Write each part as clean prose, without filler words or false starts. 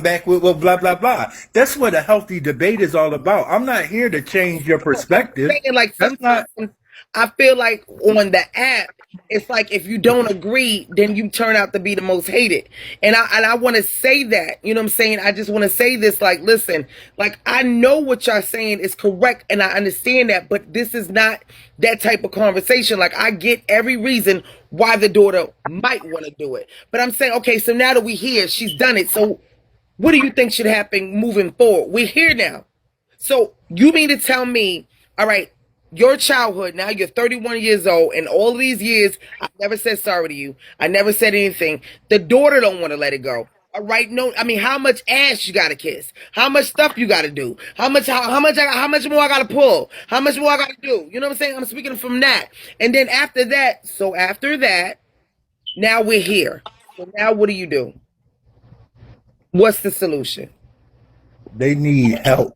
back with well, blah blah blah. That's what a healthy debate is all about. I'm not here to change your No, I'm perspective. saying like That's sometimes not. I feel like on the app, it's like if you don't agree, then you turn out to be the most hated. And I want to say that, you know what I'm saying? I just want to say this, like, listen, like I know what y'all saying is correct, and I understand that, but this is not that type of conversation. Like I get every reason why the daughter might want to do it, but I'm saying, okay, so now that we here, she's done it. So what do you think should happen moving forward? We're here now. So you mean to tell me, all right, your childhood, now you're 31 years old, and all of these years, I never said sorry to you. I never said anything. The daughter don't want to let it go. All right, no, I mean, how much ass you gotta kiss? How much stuff you gotta do? How much more I gotta pull? How much more I gotta do? You know what I'm saying? I'm speaking from that. And then after that, so after that, now we're here. So now what do you do? What's the solution? They need help.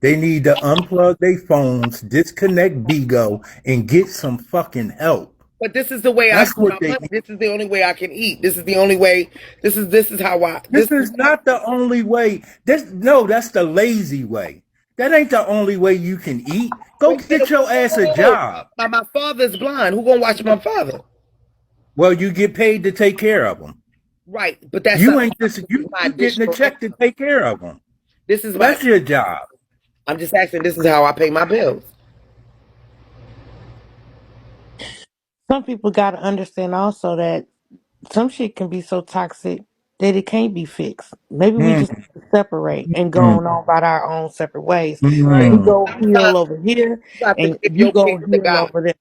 They need to unplug their phones, disconnect Bigo, and get some fucking help. But this is the way I That's get what my they money. need. This is the only way I can eat. This is the only way. This is how I This this is is not the only way. That's the lazy way. That ain't the only way you can eat. Go get your ass a job. my father's blind. Who gonna watch my father? Well, you get paid to take care of them. Right, but that's You not ain't this. this is my You getting a additional check to income. take care of them. This is my That's your job. I'm just asking, this is how I pay my bills. Some people got to understand also that some shit can be so toxic that it can't be fixed. Maybe we just Mm, separate and go mm, on about our own separate ways. Right. You mm. go heal Sometimes over here, you have to and give you your go kids to heal God. over there.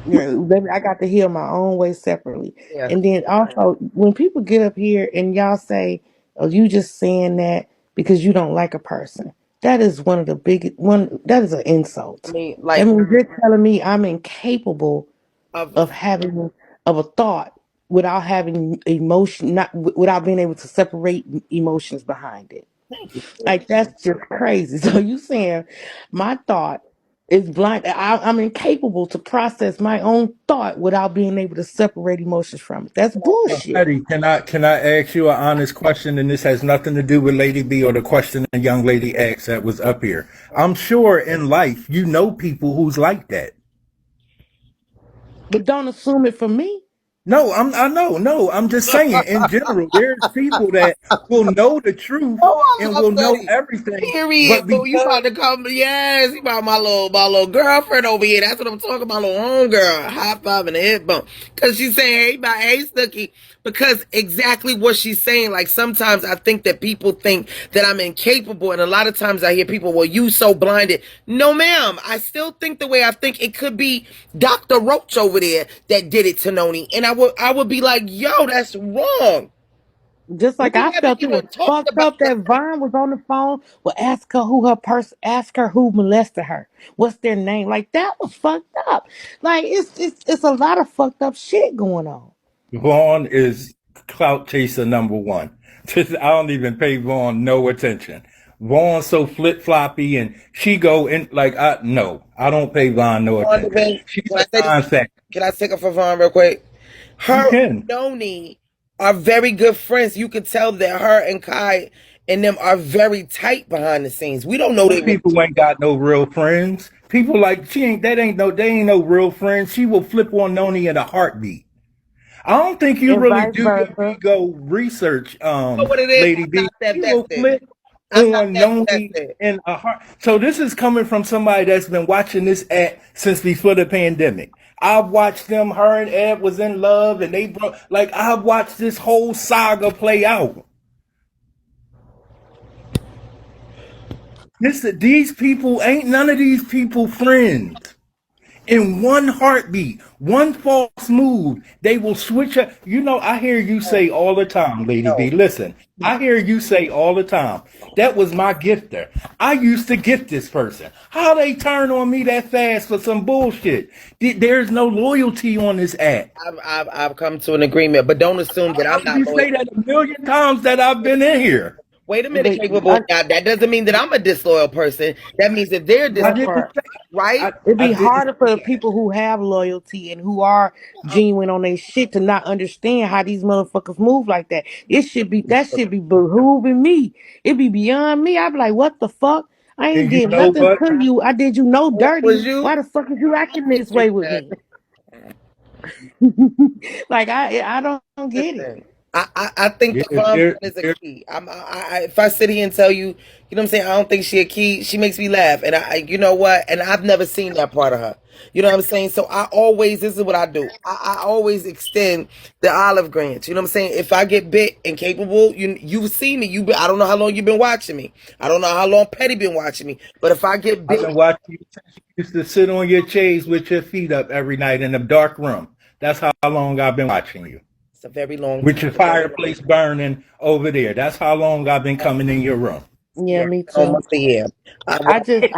You know, baby, I got to heal my own way separately. Yeah. And then also, when people get up here and y'all say, "Oh, you just saying that because you don't like a person," that is one of the big one. That is an I insult. mean, That like means you're telling me I'm incapable of of having of a thought without having emotion, not without being able to separate emotions behind it. thank you. Like that's just crazy. So you saying my thought is blind? I'm incapable to process my own thought without being able to separate emotions from it. That's bullshit. Eddie, can I ask you an honest question? And this has nothing to do with Lady B or the question the young lady asked that was up here. I'm sure in life you know people who's like that. But don't assume it from me. No, I know, no, I'm just saying in general, there's people that will know the truth Oh, I and love will know Betty. everything, Period. but Boo, you because about to come? Yes, you about my little girlfriend over here. That's what I'm talking about, little homegirl. High five and a hip bump. Cause she's saying, hey, Snooky. Because exactly what she's saying. Like sometimes I think that people think that I'm incapable, and a lot of times I hear people, "Well, you so blinded." No, ma'am. I still think the way I think. It could be Dr. Roach over there that did it to Noni, and I would be like, "Yo, that's wrong." Just like We I haven't felt it was even talked fucked about up that Vaughn was on the phone. Well, ask her who molested her. What's their name? Like that was fucked up. Like it's a lot of fucked up shit going on. Vaughn is clout chaser number one. Just, I don't even pay Vaughn no attention. Vaughn's so flip floppy, and she go in like I no, I don't pay Vaughn no Wanda attention. Banks. She's Can a I say this? non-factor. Can I take it for Vaughn real quick? You Her and can. Noni are very good friends. You can tell that her and Kai and them are very tight behind the scenes. We don't know Some they really. people ain't got no real friends. People like she ain't that ain't no they ain't no real friends. She will flip on Noni in a heartbeat. I don't think you And really vice do your versa. ego research, You know what it is? Lady I'm B. not that She will vested. flip I'm not on that Noni vested. in a heart. So this is coming from somebody that's been watching this act since before the pandemic. I've watched them, her and Ed was in love and they broke like I've watched this whole saga play out. These people ain't none of these people friends. In one heartbeat, one false move, they will switch up. You know, I hear you say all the time, Lady B. No. Listen, I hear you say all the time, that was my gifter. I used to gift this person. How they turn on me that fast for some bullshit? There's no loyalty on this app. I've come to an agreement, but don't assume I that I'm heard not you loyal. say that a million times that I've been in here. Wait a minute, But Capable. Now, that doesn't mean that I'm a disloyal person. That means that they're I that disloyal, didn't part. say right? It'd I be didn't harder for the say people who have loyalty and who are genuine on their shit to not understand how these motherfuckers move like that. That should be behooving me. It be beyond me. I be like, what the fuck? I and ain't you did know nothing what? to you. I did you no What was dirty. you? Why the fuck is you acting this way with me? Like I don't get it. Listen, I think Yeah, the Von there, is a there, key. If I sit here and tell you, you know what I'm saying, I don't think she a key. She makes me laugh, and you know what? And I've never seen that part of her. You know what I'm saying? So this is what I do. I always extend the olive branch. You know what I'm saying? If I get bit and capable, you see me. I don't know how long you've been watching me. I don't know how long Petty been watching me. But if I get I've bit, been watching you since you used to sit on your chaise with your feet up every night in a dark room. That's how long I've been watching you. it's a very long With time. your fireplace burning over there. That's how long I've been coming in your room. Yeah, Yeah, me too. almost a year. I just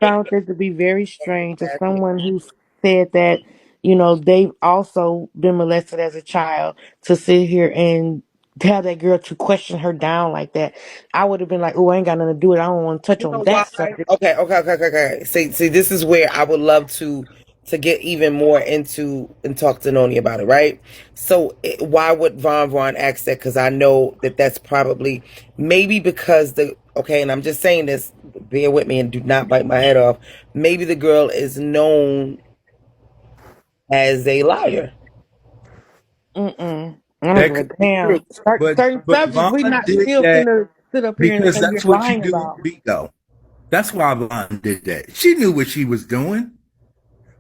found it to be very strange as someone who said that, they've also been molested as a child to sit here and tell that girl to question her down like that. I would have been like, oh, I ain't got nothing to do with it. I don't want to touch You on know why? that subject. Okay. See, this is where I would love to get even more into and talk to Noni about it, right? So, why would Von ask that? Because I know that that's probably maybe because and I'm just saying this. Bear with me and do not bite my head off. Maybe the girl is known as a liar. I don't That give a could be true. damn. But Certain but subjects we Vaughn not did still that finna sit up here and because say you're that's what you lying do about. with me though. That's why Vaughn did that. She knew what she was doing.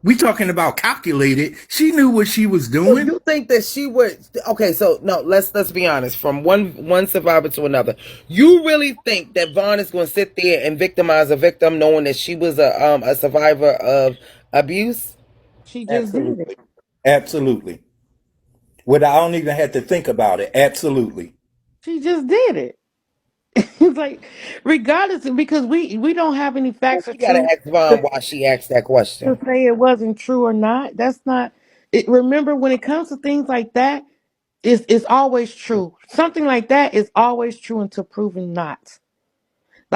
We talking about calculated. She knew what she was So doing. you think that she would? Okay, so no, let's be honest. From one survivor to another, you really think that Vaughn is going to sit there and victimize a victim, knowing that she was a survivor of abuse? She just did it. Absolutely. Absolutely. Without I don't even have to think about it. Absolutely. She just did it. It's like, regardless, because we don't have any Well, facts or we gotta truth ask Vaughn to, why she asked that to question. say it wasn't true or not. That's not it. Remember, when it comes to things like that, it's always true. Something like that is always true until proven not.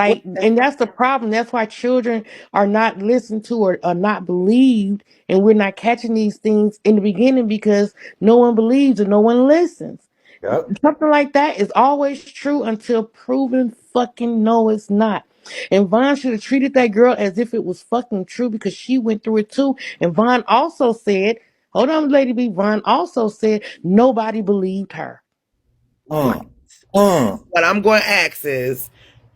What? Like, and that's the problem. That's why children are not listened to or are not believed, and we're not catching these things in the beginning because no one believes and no one listens. Yep. Something like that is always true until proven fucking no, it's not. And Vaughn should have treated that girl as if it was fucking true because she went through it too. And Vaughn also said, hold on, Lady B. Vaughn also said nobody believed her. Right. Mm. Mm. What I'm going to ask is,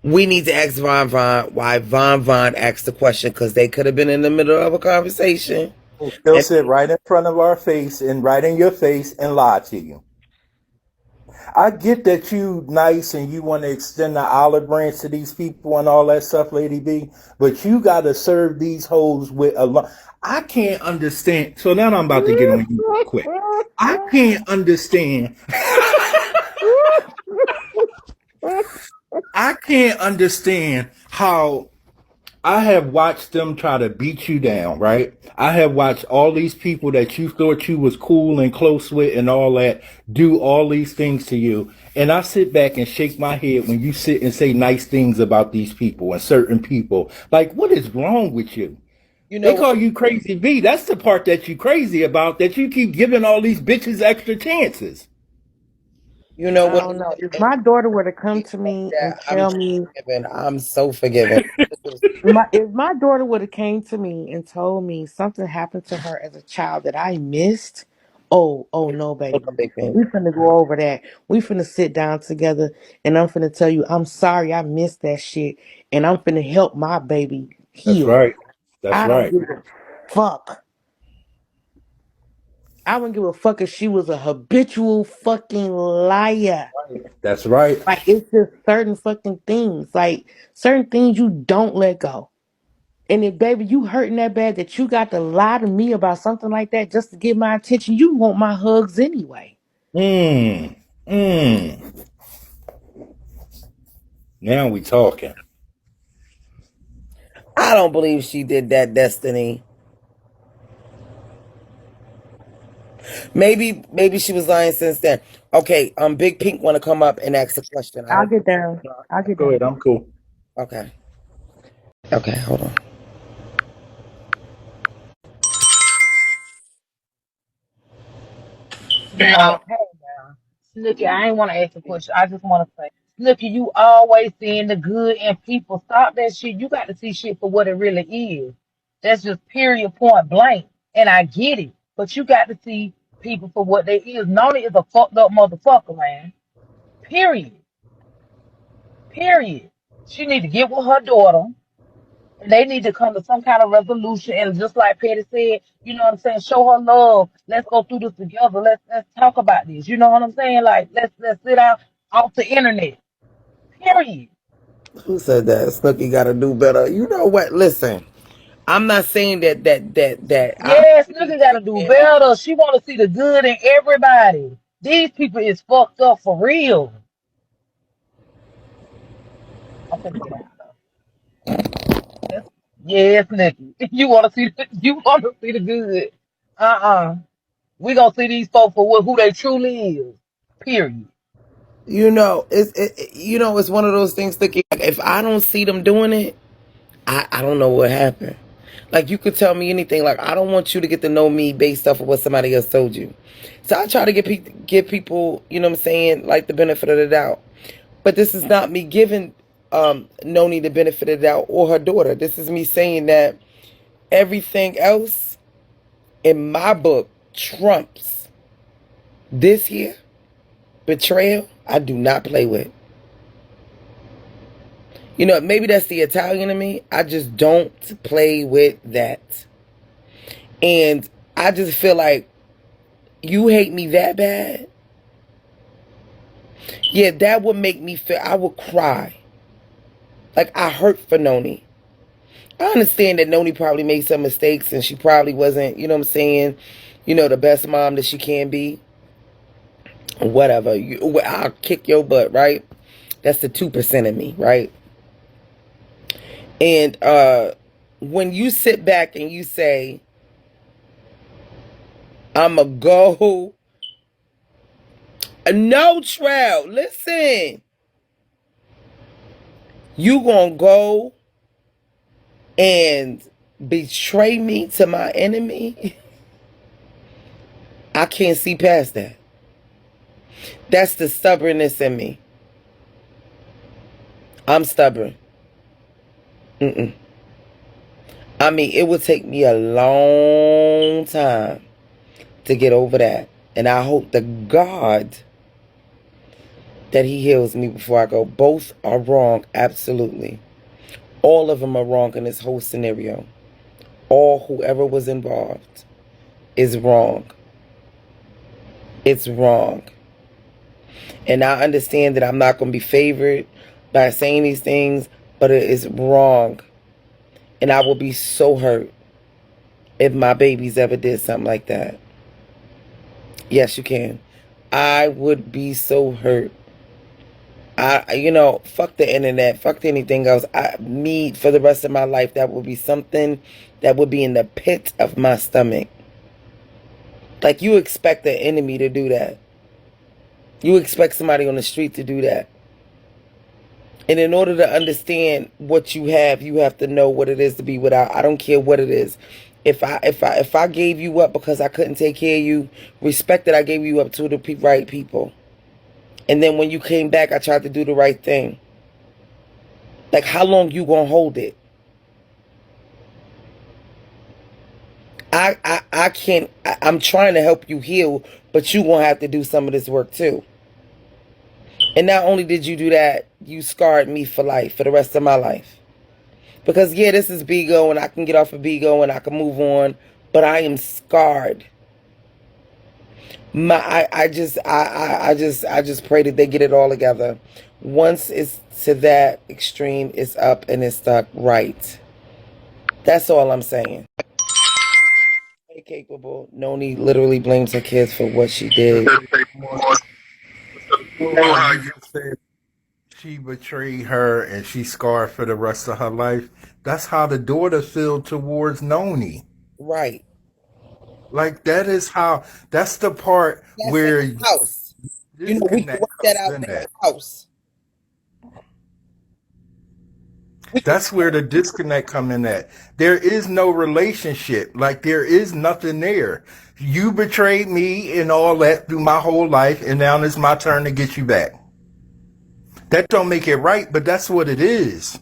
we need to ask Von why Von asked the question, because they could have been in the middle of a conversation. They'll And sit right in front of our face and right in your face and lie to you. I get that you nice and you want to extend the olive branch to these people and all that stuff, Lady B, but you got to serve these hoes with a lot. I can't understand. So now I'm about to get on you real quick. I can't understand. I can't understand how I have watched them try to beat you down, right? I have watched all these people that you thought you was cool and close with and all that do all these things to you. And I sit back and shake my head when you sit and say nice things about these people and certain people. Like, what is wrong with you? you They know what? call you crazy V. That's the part that you crazy about, that you keep giving all these bitches extra chances. You know I what? don't know. If my daughter were to come to me Yeah, and tell me, I'm so forgiving. if my daughter would have came to me and told me something happened to her as a child that I missed, oh no, Look a baby. big thing. We finna go over that. We finna sit down together and I'm finna tell you, I'm sorry I missed that shit. And I'm finna help my baby That's heal. right. That's I don't right. give a fuck. I wouldn't give a fuck if she was a habitual fucking liar. That's right. Like, it's just certain fucking things. Like, certain things you don't let go. And if, baby, you hurting that bad that you got to lie to me about something like that just to get my attention, you want my hugs anyway. Mm. Mm. Now we talking. I don't believe she did that, Destiny. Maybe she was lying since then. Okay, Big Pink want to come up and ask a question. I I'll don't. get down. I'll get Go down. ahead. I'm cool. Okay. Okay, hold on. Hey now, Snooky, I ain't want to ask a question. I just want to say, Snooky, you always seeing the good in people. Stop that shit. You got to see shit for what it really is. That's just period, point blank. And I get it, but you got to see people for what they is. Nona is a fucked up motherfucker, man. Period. Period. She need to get with her daughter. And they need to come to some kind of resolution. And just like Petty said, you know what I'm saying, show her love. Let's go through this together. Let's talk about this. You know what I'm saying? Like let's sit out off the internet. Period. Who said that? Snooky got to do better. You know what? Listen, I'm not saying that. I Yes, really nigga gotta think do that. better. She wanna see the good in everybody. These people is fucked up for real. I'm finna get out. Yes, yes, Nikki. You wanna see the good. Uh-uh. We gonna see these folks for who they truly is. Period. You know, it's one of those things. Like, if I don't see them doing it, I don't know what happened. Like, you could tell me anything. Like, I don't want you to get to know me based off of what somebody else told you. So I try to give people, you know what I'm saying, like the benefit of the doubt. But this is not me giving Noni the benefit of the doubt or her daughter. This is me saying that everything else in my book trumps this here betrayal. I do not play with. You know, maybe that's the Italian in me. I just don't play with that. And I just feel like you hate me that bad. Yeah, that would make me feel, I would cry. Like, I hurt for Noni. I understand that Noni probably made some mistakes and she probably wasn't, you know what I'm saying, the best mom that she can be. Whatever. I'll kick your butt, right? That's the 2% of me, right? And when you sit back and you say, I'ma go, no trail, listen, you gonna go and betray me to my enemy? I can't see past that. That's the stubbornness in me. I'm stubborn. Mm-mm. I mean, it would take me a long time to get over that. And I hope to God that he heals me before I go. Both are wrong, absolutely. All of them are wrong in this whole scenario. Whoever was involved is wrong. It's wrong. And I understand that I'm not going to be favored by saying these things, but it is wrong. And I will be so hurt if my babies ever did something like that. Yes, you can. I would be so hurt. Fuck the internet, fuck anything else. Me, for the rest of my life, that would be something that would be in the pit of my stomach. Like, you expect the enemy to do that. You expect somebody on the street to do that. And in order to understand what you have to know what it is to be without. I don't care what it is. If I gave you up because I couldn't take care of you, respect that I gave you up to the right people. And then when you came back, I tried to do the right thing. Like, how long you gonna hold it? I can't. I'm trying to help you heal, but you gonna have to do some of this work too. And not only did you do that, you scarred me for life, for the rest of my life. Because yeah, this is Bigo, and I can get off of Bigo and I can move on, but I am scarred. I just pray that they get it all together. Once it's to that extreme, it's up and it's stuck right. That's all I'm saying. Hey, Capabl, Noni literally blames her kids for what she did. How you just said she betrayed her and she scarred for the rest of her life. That's how the daughter feel towards Noni. Right. Like that is how. That's the part That's in where the house. You know, we can disconnect work that comes out in in the at. house. We can, That's where the disconnect come in at. There is no relationship. Like there is nothing there. You betrayed me and all that through my whole life, and now it's my turn to get you back. That don't make it right, but that's what it is.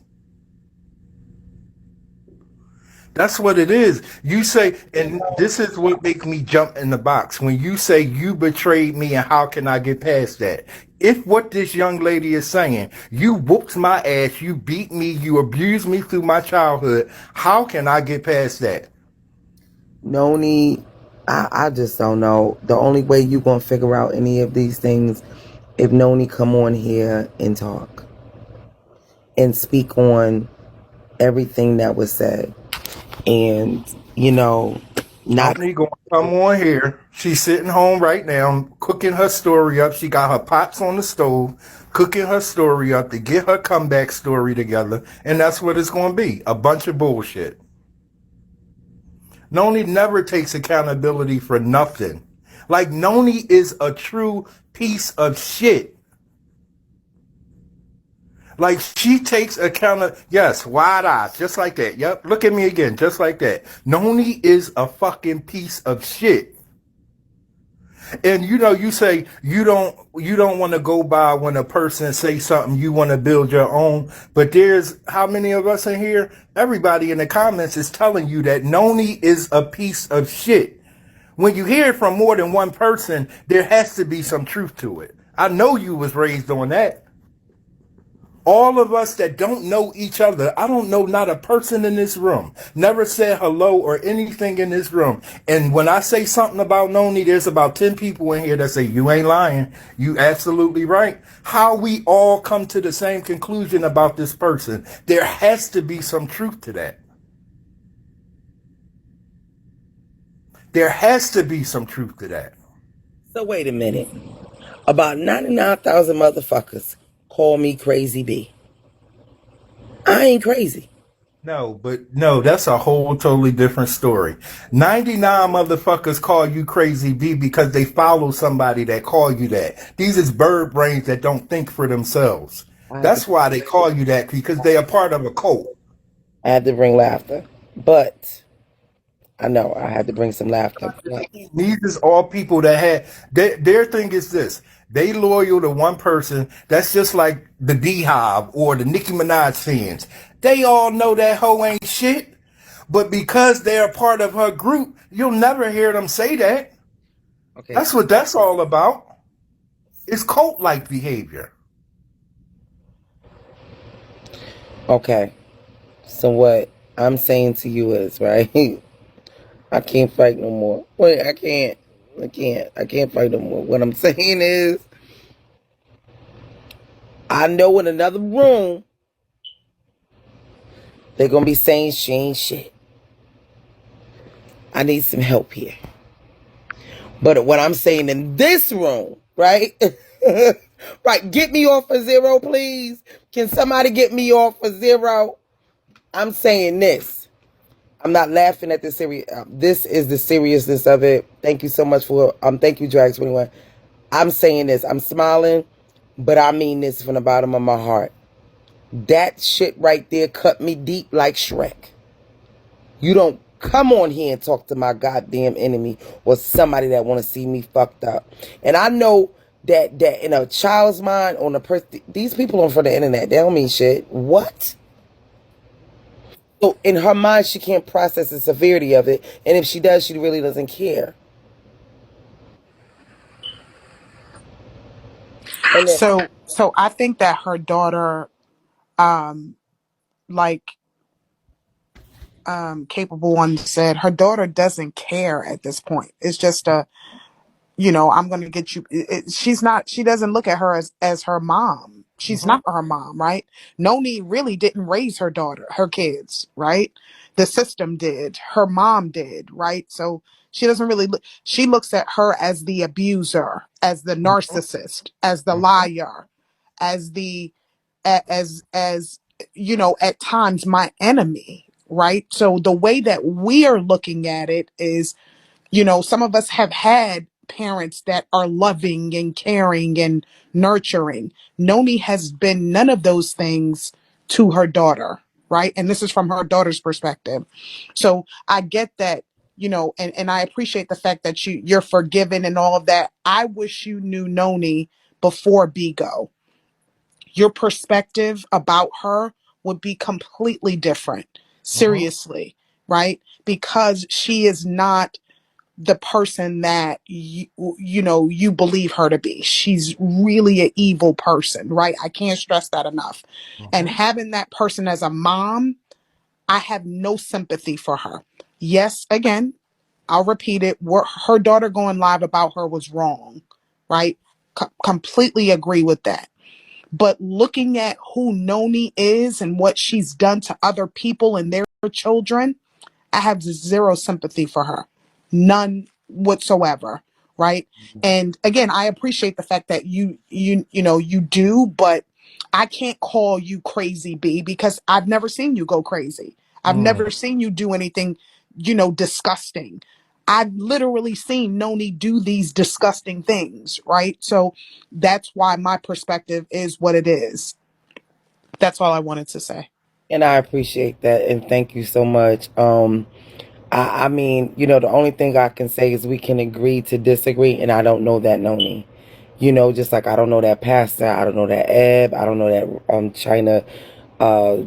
That's what it is. You say, and this is what makes me jump in the box. When you say you betrayed me and how can I get past that? If what this young lady is saying, you whooped my ass, you beat me, you abused me through my childhood, how can I get past that? Nony, I just don't know. The only way you gonna figure out any of these things if Nony come on here and talk and speak on everything that was said, and not. Noni gonna come on here. She's sitting home right now, cooking her story up. She got her pots on the stove, cooking her story up to get her comeback story together, and that's what it's gonna be. A bunch of bullshit. Noni never takes accountability for nothing. Like Noni is a true piece of shit. Like she takes account. Yes, wide eyes, just like that. Yep, look at me again, just like that. Noni is a fucking piece of shit. And you say you don't want to go by when a person say something, you want to build your own. But there's how many of us in here? Everybody in the comments is telling you that Noni is a piece of shit. When you hear it from more than one person, there has to be some truth to it. I know you was raised on that. All of us that don't know each other, I don't know not a person in this room, never said hello or anything in this room. And when I say something about Noni, there's about 10 people in here that say, you ain't lying. You absolutely right. How we all come to the same conclusion about this person, there has to be some truth to that. There has to be some truth to that. So wait a minute. About 99,000 motherfuckers call me Crazy B. I ain't crazy. No, that's a whole totally different story. 99 motherfuckers call you Crazy B because they follow somebody that call you that. These is bird brains that don't think for themselves. That's why they call you that, because they are part of a cult. I had to bring laughter. But I know I had to bring some laughter. But These is all people that had their thing is this. They loyal to one person. That's just like the Beehive or the Nicki Minaj fans. They all know that hoe ain't shit. But because they're a part of her group, you'll never hear them say that. okay. That's what that's all about. It's cult-like behavior. Okay. So what I'm saying to you is, right? I can't fight no more. Wait, I can't. I can't fight no more. What I'm saying is, I know in another room, they're going to be saying she ain't shit. I need some help here. But what I'm saying in this room, right? Right, get me off of zero, please. Can somebody get me off of zero? I'm saying this. I'm not laughing at the serious. This is the seriousness of it. Thank you so much for. Thank you, Drag21. I'm saying this. I'm smiling, but I mean this from the bottom of my heart. That shit right there cut me deep like Shrek. You don't come on here and talk to my goddamn enemy or somebody that want to see me fucked up. And I know that in a child's mind, on a person, these people on for the internet, they don't mean shit. What? So in her mind, she can't process the severity of it, and if she does, she really doesn't care. And then, So I think that her daughter, um, like Capabl1 said, her daughter doesn't care at this point. It's just I'm going to get you. She doesn't look at her as her mom. She's not her mom, right? Noni really didn't raise her kids, right? The system did. Her mom did, right? So she doesn't really look, she looks at her as the abuser, as the narcissist, as the liar, as the, as at times my enemy, right? So the way that we are looking at it is You know, some of us have had parents that are loving and caring and nurturing. Noni has been none of those things to her daughter, right? And this is from her daughter's perspective. So I get that, you know, and I appreciate the fact that you're forgiven and all of that. I wish you knew Noni before Bigo. Your perspective about her would be completely different. Mhm. Seriously, right? Because she is not the person that you know you believe her to be. She's really an evil person, right? I can't stress that enough. And Mhm. having that person as a mom, I have no sympathy for her. Yes, again, I'll repeat it. What her daughter going live about her was wrong, right? Completely agree with that. But looking at who Noni is and what she's done to other people and their children, I have zero sympathy for her. None whatsoever. Right. And again, I appreciate the fact that you know, you do, but I can't call you crazy B because I've never seen you go crazy. I've Mm. never seen you do anything, you know, disgusting. I've literally seen Noni do these disgusting things, right? So that's why my perspective is what it is. That's all I wanted to say. And I appreciate that, and thank you so much. I mean, you know, the only thing I can say is we can agree to disagree, and I don't know that Noni. You know, just like I don't know that Pastor, I don't know that Eb, I don't know that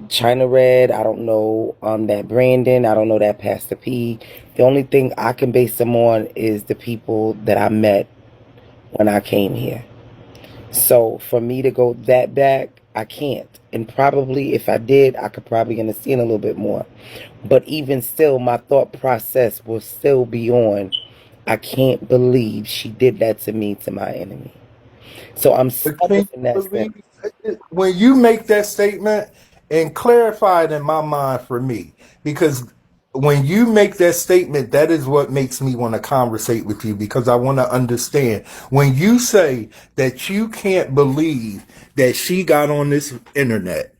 China Red, I don't know that Brandon, I don't know that Pastor P. The only thing I can base them on is the people that I met when I came here. So for me to go that back, I can't. And probably if I did, I could probably understand a little bit more. But even still, my thought process will still be on, I can't believe she did that to me, to my enemy. So I'm But stubborn can in you that sense. believe when you make that statement and clarify it in my mind for me? Because when you make that statement, that is what makes me want to conversate with you because I want to understand. When you say that you can't believe that she got on this internet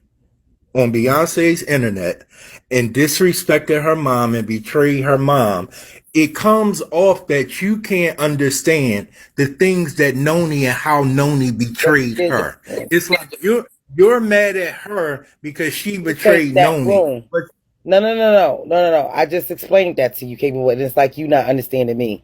on Beyonce's internet and disrespected her mom and betrayed her mom, it comes off that you can't understand the things that Noni and how Noni Let me betrayed give her. it. It's like you're mad at her because she This ain't betrayed that Noni. room. But No. I just explained that to you, Capabl1. And it's like you not understanding me.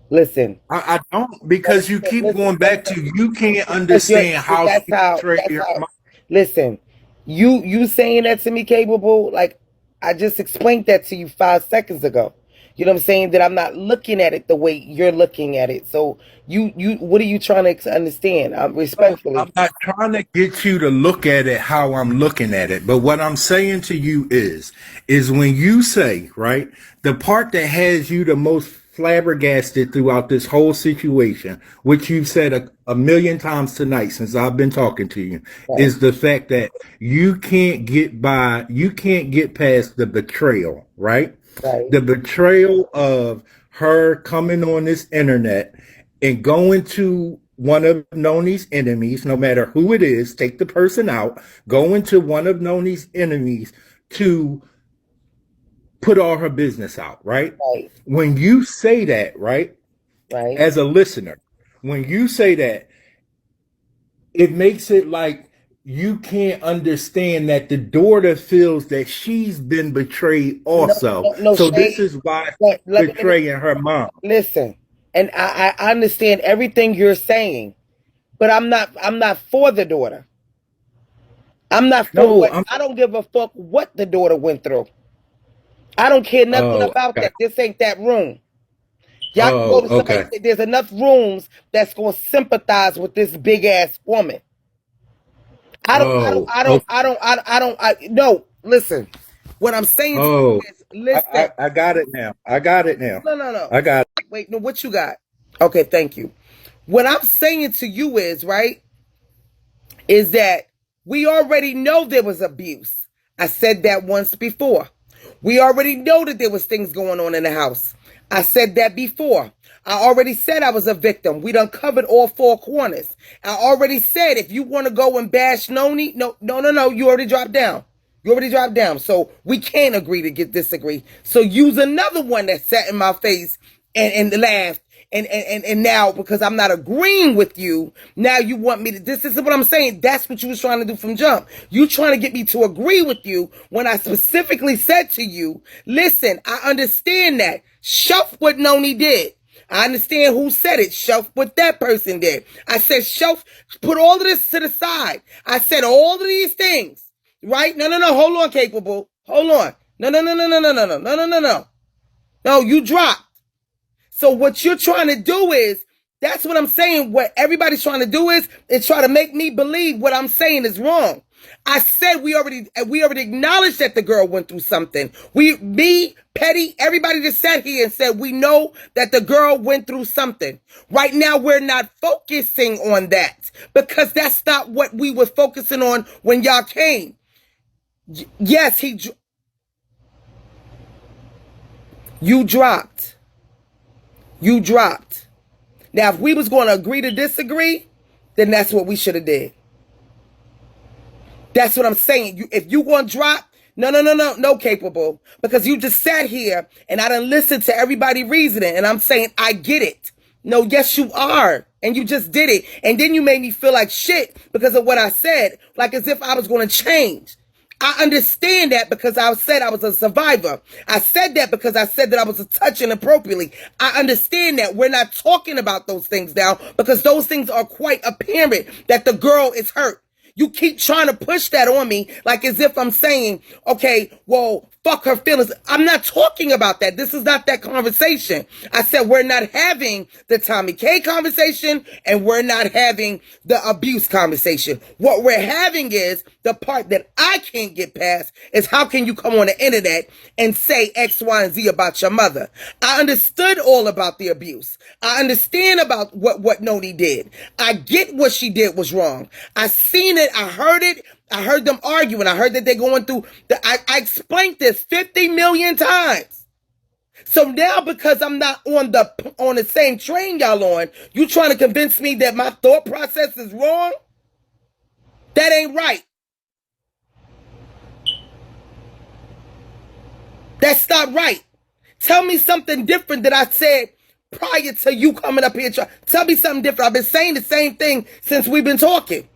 Listen, I don't because you keep going listen. back to you can't Because understand how that's she how, betrayed her mom. listen, you saying that to me, Capabl1, like I just explained that to you 5 seconds ago. You know what I'm saying? That I'm not looking at it the way you're looking at it. So what are you trying to understand? No, Respectfully. I'm not trying to get you to look at it how I'm looking at it. But what I'm saying to you is when you say, right, the part that has you the most flabbergasted throughout this whole situation, which you've said a million times tonight since I've been talking to you, Right, is the fact that you can't get past the betrayal, right? right, The betrayal of her coming on this internet and going to one of Noni's enemies, no matter who it is, take the person out, go into one of Noni's enemies to put all her business out, right? right, When you say that, right, right. as a listener, when you say that, it makes it like you can't understand that the daughter feels that she's been betrayed No, also. no So this shade. is why But she's let me betraying her mom. listen. And I understand everything you're saying, but I'm not for the daughter. I'm not for No, what I'm. I don't give a fuck what the daughter went through. I don't care nothing Oh, about okay. that. This ain't that room. Y'all can go Oh, to somebody. okay. There's enough rooms that's gonna sympathize with this big ass woman. Oh, okay. No, listen. What I'm saying to Oh, you is, listen. I got it now. I got it now. No. I got it. Wait, no, what you got? Okay, thank you. What I'm saying to you is, right, is that we already know there was abuse. I said that once before. We already know that there was things going on in the house. I said that before. I already said I was a victim. We done covered all four corners. I already said if you want to go and bash Noni, no. You already dropped down. You already dropped down. So we can't agree to disagree. So use another one that sat in my face and laughed. And now, because I'm not agreeing with you, now you want me to, this is what I'm saying. That's what you was trying to do from jump. You trying to get me to agree with you when I specifically said to you, listen, I understand that. Shelf what Nony did. I understand who said it. Shelf what that person did. I said, shelf, put all of this to the side. I said all of these things, right? No. Hold on, Capabl. Hold on. No. No, you dropped. So what you're trying to do is, that's what I'm saying. What everybody's trying to do is try to make me believe what I'm saying is wrong. I said we already acknowledged that the girl went through something. Me, Petty, everybody just sat here and said we know that the girl went through something. Right now, we're not focusing on that because that's not what we were focusing on when y'all came. Yes, you dropped. You dropped. Now, if we was going to agree to disagree, then that's what we should have did. That's what I'm saying. If you going to drop, no, Capabl. Because you just sat here and I done listened to everybody reasoning and I'm saying, I get it. No, yes, you are. And you just did it. And then you made me feel like shit because of what I said. Like as if I was going to change. I understand that because I said I was a survivor. I said that because I said that I was touching appropriately. I understand that we're not talking about those things now because those things are quite apparent that the girl is hurt. You keep trying to push that on me like as if I'm saying, okay, well, fuck her feelings. I'm not talking about that. This is not that conversation. I said we're not having the TomiKay conversation and we're not having the abuse conversation. What we're having is the part that I can't get past is how can you come on the internet and say X, Y, and Z about your mother? I understood all about the abuse. I understand about what Nony did. I get what she did was wrong. I seen it. I heard it. I heard them arguing. I heard that they're going through I explained this 50 million times. So now because I'm not on the same train y'all on, you trying to convince me that my thought process is wrong? That ain't right. That's not right. Tell me something different that I said prior to you coming up here. Tell me something different. I've been saying the same thing since we've been talking.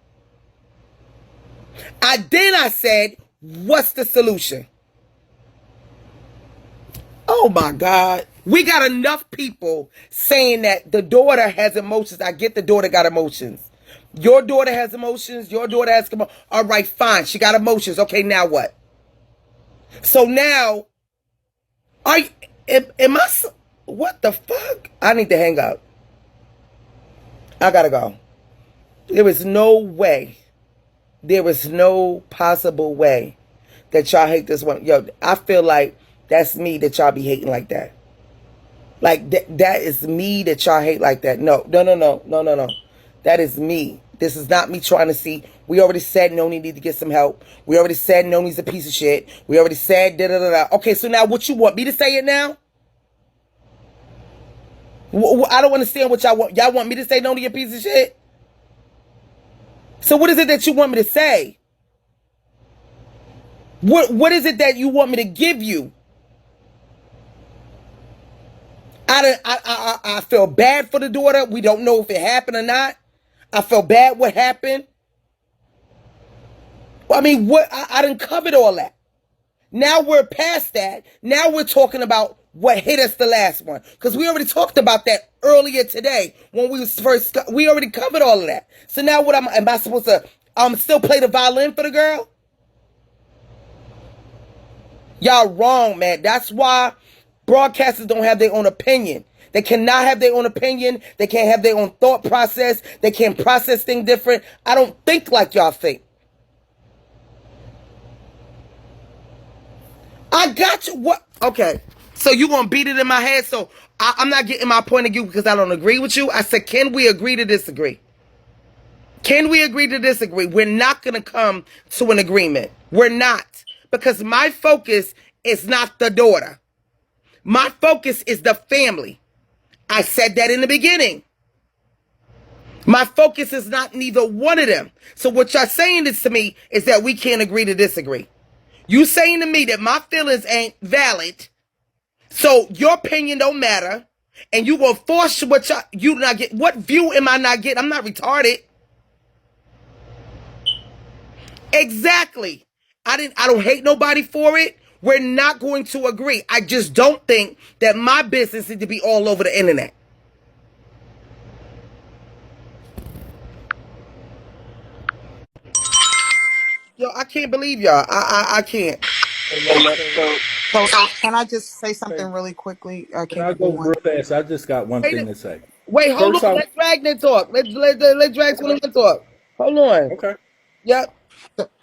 I said, what's the solution? Oh my God. We got enough people saying that the daughter has emotions. I get the daughter got emotions. Your daughter has emotions. Your daughter has emotions. All right, fine. She got emotions. Okay, now what? So now, what the fuck? I need to hang up. I gotta go. There is no way. There is no possible way that y'all hate this one. Yo, I feel like that's me that y'all be hating like that. Like, that is me that y'all hate like that. No. That is me. This is not me trying to see. We already said Nony need to get some help. We already said Nony's a piece of shit. We already said da-da-da-da. Okay, so now what you want me to say it now? I don't understand what y'all want. Y'all want me to say Nony a piece of shit? So what is it that you want me to say? What is it that you want me to give you? I feel bad for the daughter. We don't know if it happened or not. I feel bad what happened. I mean, I done covered all that. Now we're past that. Now we're talking about what hit us the last one. Because we already talked about that earlier today when we was first, we already covered all of that. So now what am I supposed to, still play the violin for the girl? Y'all wrong, man. That's why broadcasters don't have their own opinion. They cannot have their own opinion. They can't have their own thought process. They can't process things different. I don't think like y'all think. I got you. What? Okay. So you gonna beat it in my head? So I'm not getting my point of view because I don't agree with you. I said, can we agree to disagree? Can we agree to disagree? We're not gonna come to an agreement. We're not. Because my focus is not the daughter. My focus is the family. I said that in the beginning. My focus is not neither one of them. So what y'all saying is to me is that we can't agree to disagree. You saying to me that my feelings ain't valid, so your opinion don't matter, And you gonna force what you not get. What view am I not getting? I'm not retarded. Exactly. I don't hate nobody for it. We're not going to agree. I just don't think that my business needs to be all over the internet. Yo, I can't believe y'all. I can't. So can I just say Okay. something really quickly, Can I go capable one? real fast? I just got one Wait, thing to say. wait, hold First, on. Let Dragnet talk. Let Drag okay, 21 talk. Hold on. okay, Yep.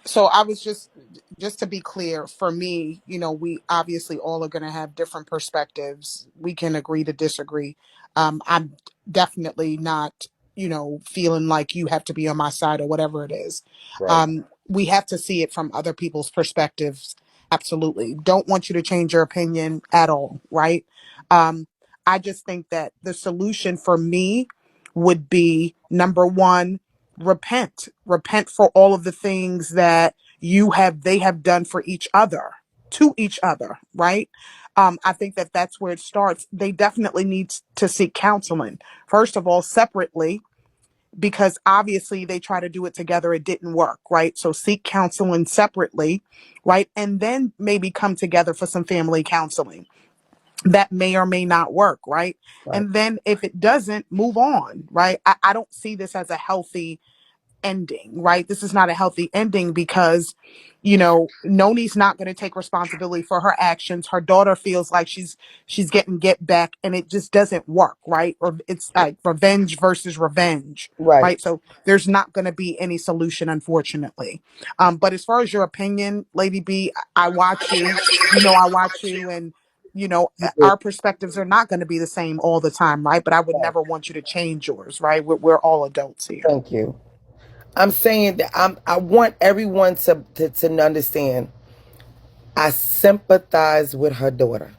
So I was just to be clear, for me, we obviously all are going to have different perspectives. We can agree to disagree. I'm definitely not, feeling like you have to be on my side or whatever it is. right. We have to see it from other people's perspectives. Absolutely. Don't want you to change your opinion at all, right? Um, I just think that the solution for me would be number one, repent for all of the things that they have done for each other, to each other, right? I think that that's where it starts. They definitely need to seek counseling, first of all, separately, because obviously they try to do it together, it didn't work, right? So seek counseling separately, right? And then maybe come together for some family counseling that may or may not work, right? Right. And then if it doesn't, move on, right? I don't see this as a healthy ending, right? This is not a healthy ending because, Noni's not going to take responsibility for her actions. Her daughter feels like she's getting get back, and it just doesn't work, right? Or it's like revenge versus revenge, Right. right? So there's not going to be any solution, unfortunately. But as far as your opinion, Lady B, I watch you. I watch you, and our perspectives are not going to be the same all the time, right? But I would never want you to change yours, right? We're all adults here. Thank you. I'm saying that I want everyone to understand. I sympathize with her daughter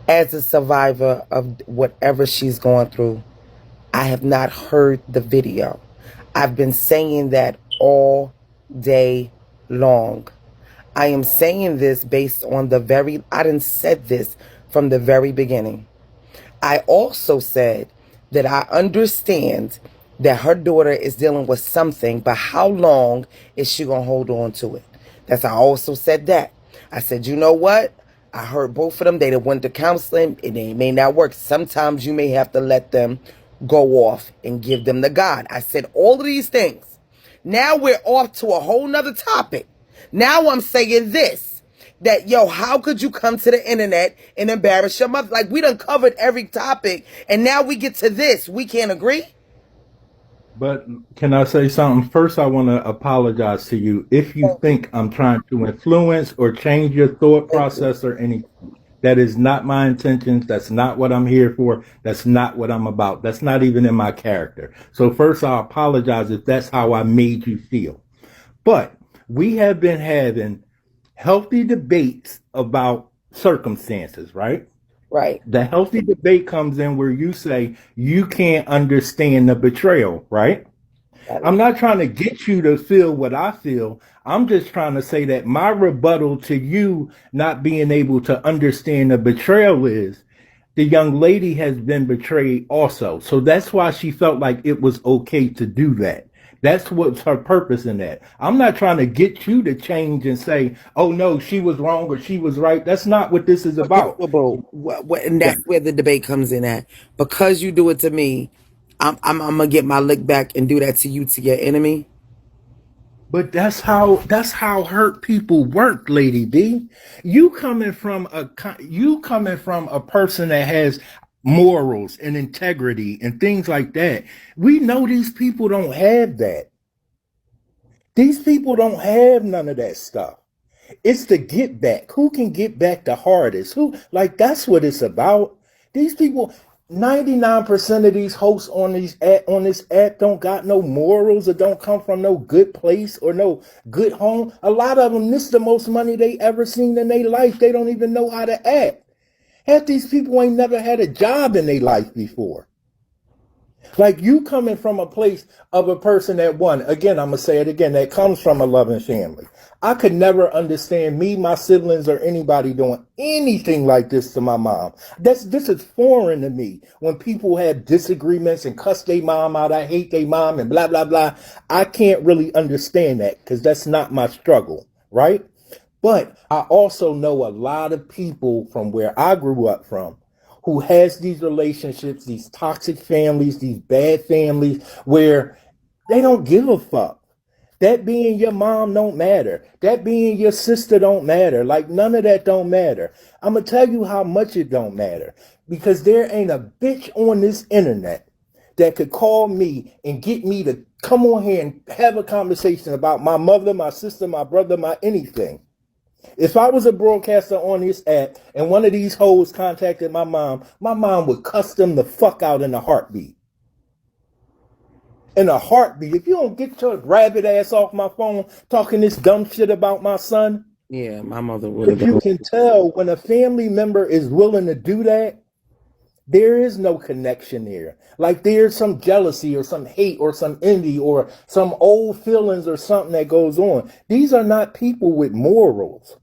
as a survivor of whatever she's going through. I have not heard the video. I've been saying that all day long. I am saying this based on I didn't said this from the very beginning. I also said that I understand that her daughter is dealing with something, but how long is she going to hold on to it? I also said that. I said, you know what? I heard both of them. They went to counseling and they may not work. Sometimes you may have to let them go off and give them to God. I said all of these things. Now we're off to a whole nother topic. Now I'm saying this, that, yo, how could you come to the internet and embarrass your mother? Like, we done covered every topic, and now we get to this. We can't agree? But can I say something? First, I want to apologize to you if you think I'm trying to influence or change your thought Thank you. process or anything. That is not my intentions. That's not what I'm here for. That's not what I'm about. That's not even in my character. So first, I apologize if that's how I made you feel. But we have been having healthy debates about circumstances, right? Right. The healthy debate comes in where you say you can't understand the betrayal, right? Got I'm it. not trying to get you to feel what I feel. I'm just trying to say that my rebuttal to you not being able to understand the betrayal is the young lady has been betrayed also. So that's why she felt like it was okay to do that. That's what's her purpose in that. I'm not trying to get you to change and say, oh no, she was wrong or she was right. That's not what this is about. Forgivable. And Yeah. that's where the debate comes in at. Because you do it to me, I'm going to get my lick back and do that to you, to your enemy. But that's how hurt people work, Lady B. You coming from a person that has morals and integrity and things like that. We know these people don't have that. These people don't have none of that stuff. It's the get back. Who can get back the hardest? Who, like, that's what it's about. These people, 99% of these hosts on this app don't got no morals or don't come from no good place or no good home. A lot of them, this is the most money they ever seen in their life. They don't even know how to act. Half these people ain't never had a job in their life before. Like, you coming from a place of a person that, one, again, I'm going to say it again, that comes from a loving family. I could never understand me, my siblings, or anybody doing anything like this to my mom. This is foreign to me. When people have disagreements and cuss their mom out, I hate their mom and blah blah blah. I can't really understand that because that's not my struggle, right? But I also know a lot of people from where I grew up from who has these relationships, these toxic families, these bad families where they don't give a fuck. That being your mom don't matter. That being your sister don't matter. Like none of that don't matter. I'm gonna tell you how much it don't matter. Because there ain't a bitch on this internet that could call me and get me to come on here and have a conversation about my mother, my sister, my brother, my anything. If I was a broadcaster on this app and one of these hoes contacted my mom would cuss them the fuck out in a heartbeat. In a heartbeat. If you don't get your rabbit ass off my phone talking this dumb shit about my son. Yeah, my mother would have But you been. can tell when a family member is willing to do that, there is no connection there. Like there's some jealousy or some hate or some envy or some old feelings or something that goes on. These are not people with morals.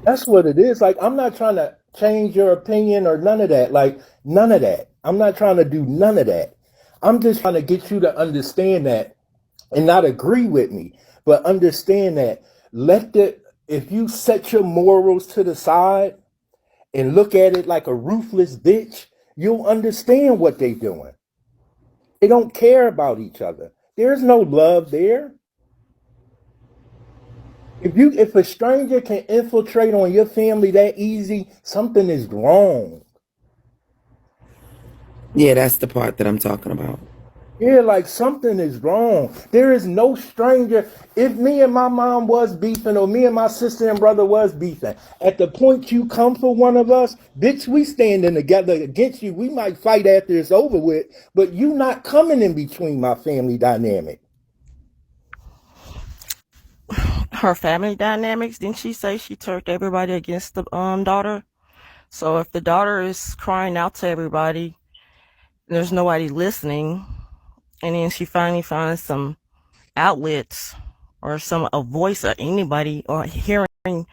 That's what it is. Like, I'm not trying to change your opinion or none of that. Like, none of that. I'm not trying to do none of that. I'm just trying to get you to understand that and not agree with me, but understand that if you set your morals to the side and look at it like a ruthless bitch, you'll understand what they're doing. They don't care about each other. There's no love there. If a stranger can infiltrate on your family that easy, something is wrong. Yeah, that's the part that I'm talking about. Yeah, like something is wrong. There is no stranger. If me and my mom was beefing or me and my sister and brother was beefing, at the point you come for one of us, bitch, we standing together against you. We might fight after it's over with, but you not coming in between my family dynamic. Her family dynamics, didn't she say she turned everybody against the daughter? So if the daughter is crying out to everybody, there's nobody listening, and then she finally finds some outlets or a voice of anybody or hearing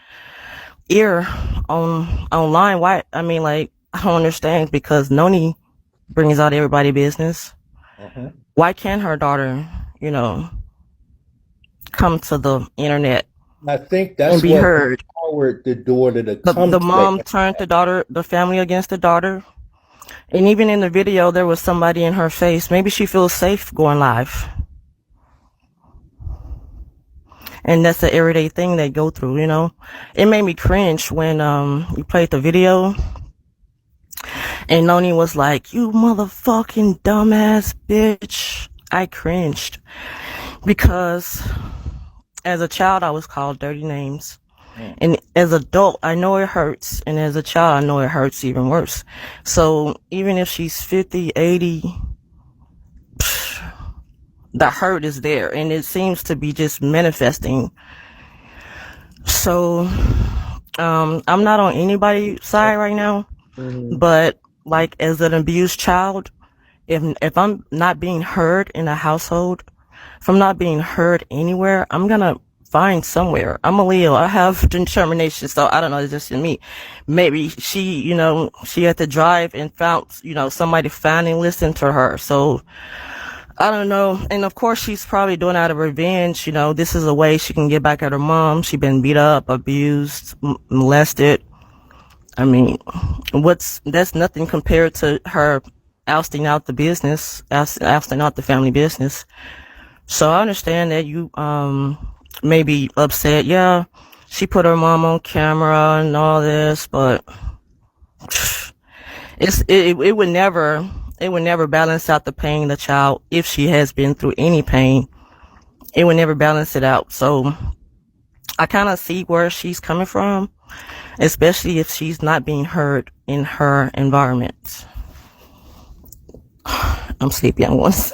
ear online. Why? I mean, like, I don't understand, because Nony brings out everybody business. Why can't her daughter, come to the internet I think and that's be what heard? empowered the daughter to come The to that. mom turned the family against the daughter. And even in the video, there was somebody in her face. Maybe she feels safe going live. And that's the everyday thing they go through, It made me cringe when you played the video and Noni was like, "You motherfucking dumbass bitch." I cringed because as a child I was called dirty names. And as an adult, I know it hurts. And as a child, I know it hurts even worse. So even if she's 50, 80, the hurt is there. And it seems to be just manifesting. So I'm not on anybody's side right now. But like as an abused child, if I'm not being heard in a household, if I'm not being heard anywhere, I'm gonna find somewhere. I'm a Leo. I have determination, so I don't know, it's just in me. Maybe she had to drive and found, somebody finally listened to her. So I don't know. And of course she's probably doing it out of revenge. This is a way she can get back at her mom. She been beat up, abused, molested. I mean, that's nothing compared to her ousting out the business, ousting out the family business. So I understand that you may be upset. Yeah, she put her mom on camera and all this, but it would never balance out the pain of the child. If she has been through any pain, it would never balance it out. So I kind of see where she's coming from, especially if she's not being heard in her environment. I'm sleepy on once.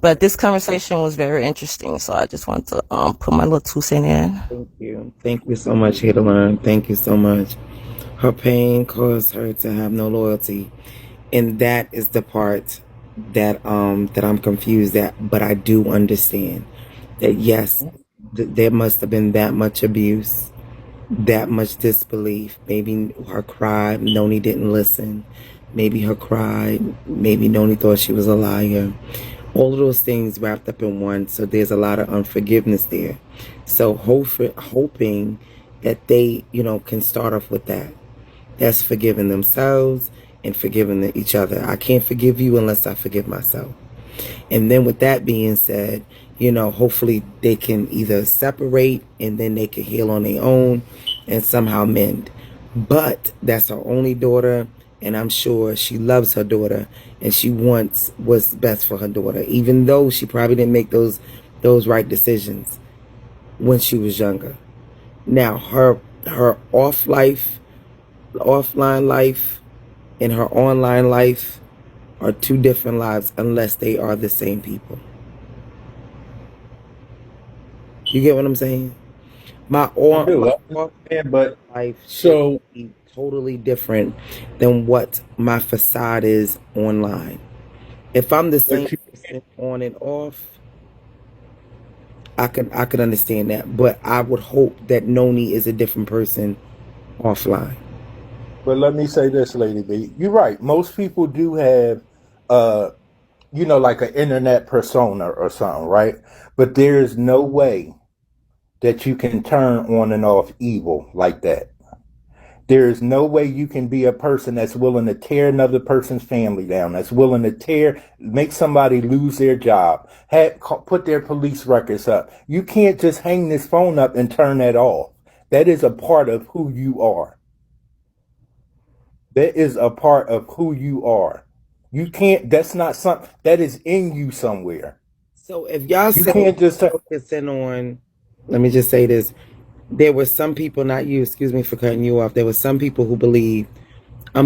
But this conversation was very interesting, so I just want to put my little 2 cents in. Thank you. Thank you so much, Hitaline. Thank you so much. Her pain caused her to have no loyalty. And that is the part that I'm confused at, but I do understand. that yes, there must have been that much abuse, that much disbelief. Maybe her cry, Noni didn't listen. Maybe her cry, maybe Noni thought she was a liar. All of those things wrapped up in one. So there's a lot of unforgiveness there. So hoping that they, can start off with that. That's forgiving themselves and forgiving each other. I can't forgive you unless I forgive myself. And then with that being said, hopefully they can either separate and then they can heal on their own and somehow mend. But that's her only daughter, and I'm sure she loves her daughter and she wants what's best for her daughter, even though she probably didn't make those right decisions when she was younger. Now her offline life and her online life are two different lives unless they are the same people. You get what I'm saying? My I do. I offline understand, but life should so be totally different than what my facade is online. If I'm the same but you person on and off, I could understand that. But I would hope that Noni is a different person offline. but let me say this, Lady B. You're right. Most people do have uh like an internet persona or something, right? But there's no way that you can turn on and off evil like that. There is no way you can be a person that's willing to tear another person's family down, that's willing to make somebody lose their job, put their police records up. You can't just hang this phone up and turn that off. That is a part of who you are. That is a part of who you are. You can't, that's not something that is in you somewhere. So if y'all You say can't just, focusing on, let me just say this. There were some people, not you, excuse me for cutting you off. There were some people who believe,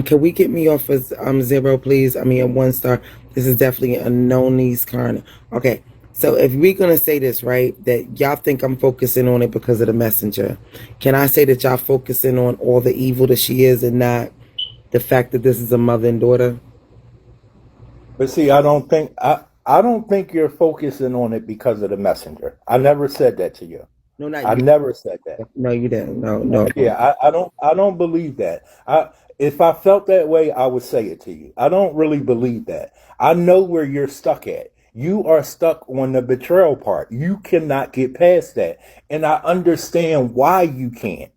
can we get me off as 0, please? I mean a 1 star. This is definitely a Noni's Carner. Okay. So if we're gonna say this, right, that y'all think I'm focusing on it because of the messenger, can I say that y'all focusing on all the evil that she is and not the fact that this is a mother and daughter? but see, I don't think you're focusing on it because of the messenger. I never said that to you. No, not I you. never said that. No, you didn't. No, no. Yeah, I don't believe that. If I felt that way, I would say it to you. I don't really believe that. I know where you're stuck at. You are stuck on the betrayal part. You cannot get past that. And I understand why you can't.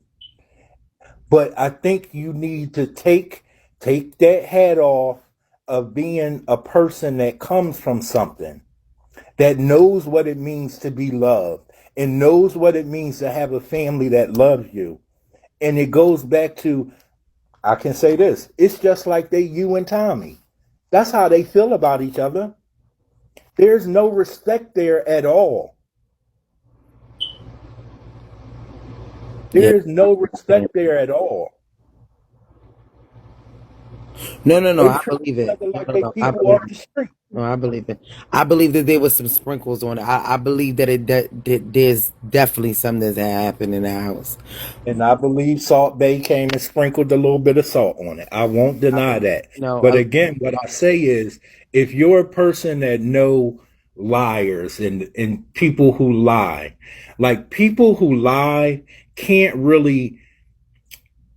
But I think you need to take that hat off of being a person that comes from something, that knows what it means to be loved and knows what it means to have a family that loves you. And it goes back to, I can say this, it's just like you and Tommy. That's how they feel about each other. There's no respect there at all. Yeah. There's no respect there at all. No, no, no. They I treat believe each it. other No, like no, they no. I people believe off it. the street. No, I believe it. I believe that there was some sprinkles on it. I believe that there's definitely something that happened in the house. And I believe Salt Bay came and sprinkled a little bit of salt on it. I won't deny that. No, But again, what I say is, if you're a person that know liars and people who lie, like people who lie can't really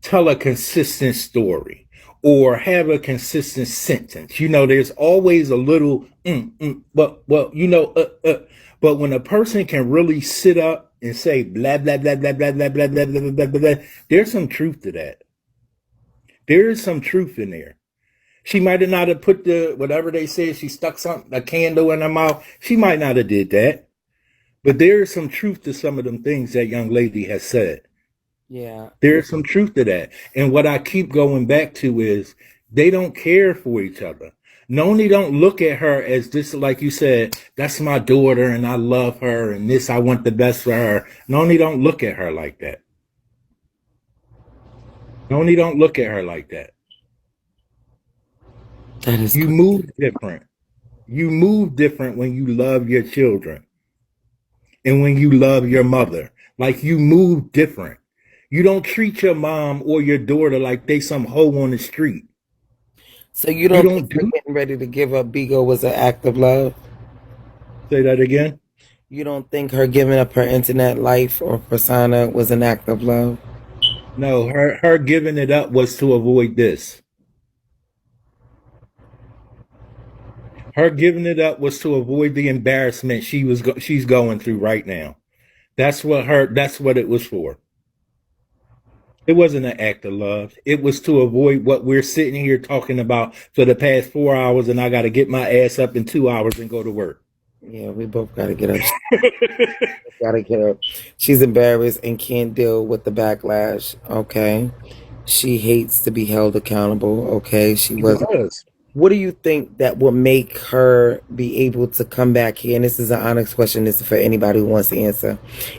tell a consistent story or have a consistent sentence. There's always a little, but well, but when a person can really sit up and say blah blah blah blah blah blah blah blah blah blah blah, blah, there's some truth to that. There is some truth in there. She might have not have put the whatever they said. She stuck a candle in her mouth. She might not have did that, but there is some truth to some of them things that young lady has said. yeah. There's some truth to that. And what I keep going back to is they don't care for each other. Noni don't look at her as this, like you said, that's my daughter and I love her and this, I want the best for her. Noni don't look at her like that. Noni don't look at her like that. That is You crazy. move different. You move different when you love your children and when you love your mother. Like you move different. You don't treat your mom or your daughter like they some hoe on the street. So you You don't think don't her do. getting ready to give up Bigo was an act of love? Say that again. You don't think her giving up her internet life or persona was an act of love? No, her giving it up was to avoid this. Her giving it up was to avoid the embarrassment she's going through right now. That's what it was for. It wasn't an act of love. It was to avoid what we're sitting here talking about for the past 4 hours, and I got to get my ass up in 2 hours and go to work. Yeah, we both got to get up. Got to get up. She's embarrassed and can't deal with the backlash. Okay. She hates to be held accountable. Okay. She He was. does. What do you think that will make her be able to come back here? And this is an honest question. This is for anybody who wants to answer,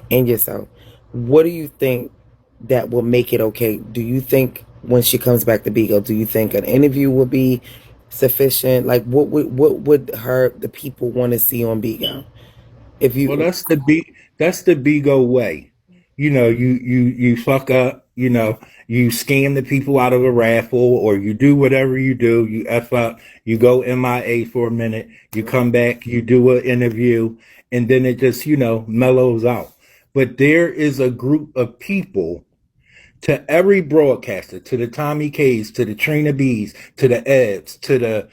and yourself. What do you think that will make it okay? Do you think when she comes back to Beagle, do you think an interview will be sufficient? Like, what would the people want to see on Beagle? If Well, you that's the Bigo way. You fuck up. You scam the people out of a raffle, or you do whatever you do. You f up. You go MIA for a minute. You come back. You do an interview, and then it just mellows out. But there is a group of people, to every broadcaster, to the TomiKays, to the Trina B's, to the Eds, to the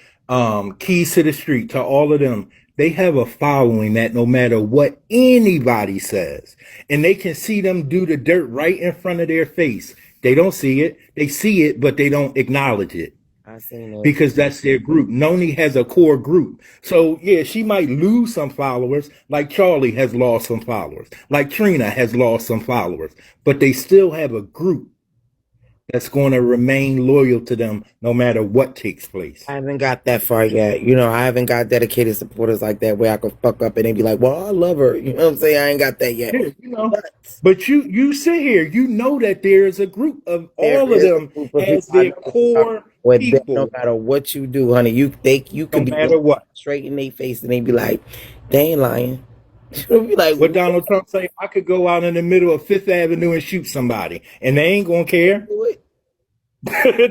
Keys to the Street, to all of them. They have a following that no matter what anybody says, and they can see them do the dirt right in front of their face. They don't see it. They see it, but they don't acknowledge it I seen it. because that's their group. Noni has a core group. So yeah, she might lose some followers, like Charlie has lost some followers, like Trina has lost some followers, but they still have a group that's going to remain loyal to them no matter what takes place. I haven't got that far yet. I haven't got dedicated supporters like that where I could fuck up and they be like, well, I love her. You know what I'm saying? I ain't got that yet. Yeah, But but you sit here, that there is a group of there all of is a them group of as people I their know what you're talking core about, where no people, matter what you do, honey, you no could be matter what. straight in their face and they be like, they ain't lying. You'll be like, What what? Donald Trump say? I could go out in the middle of Fifth Avenue and shoot somebody, and they ain't gonna care. Do it.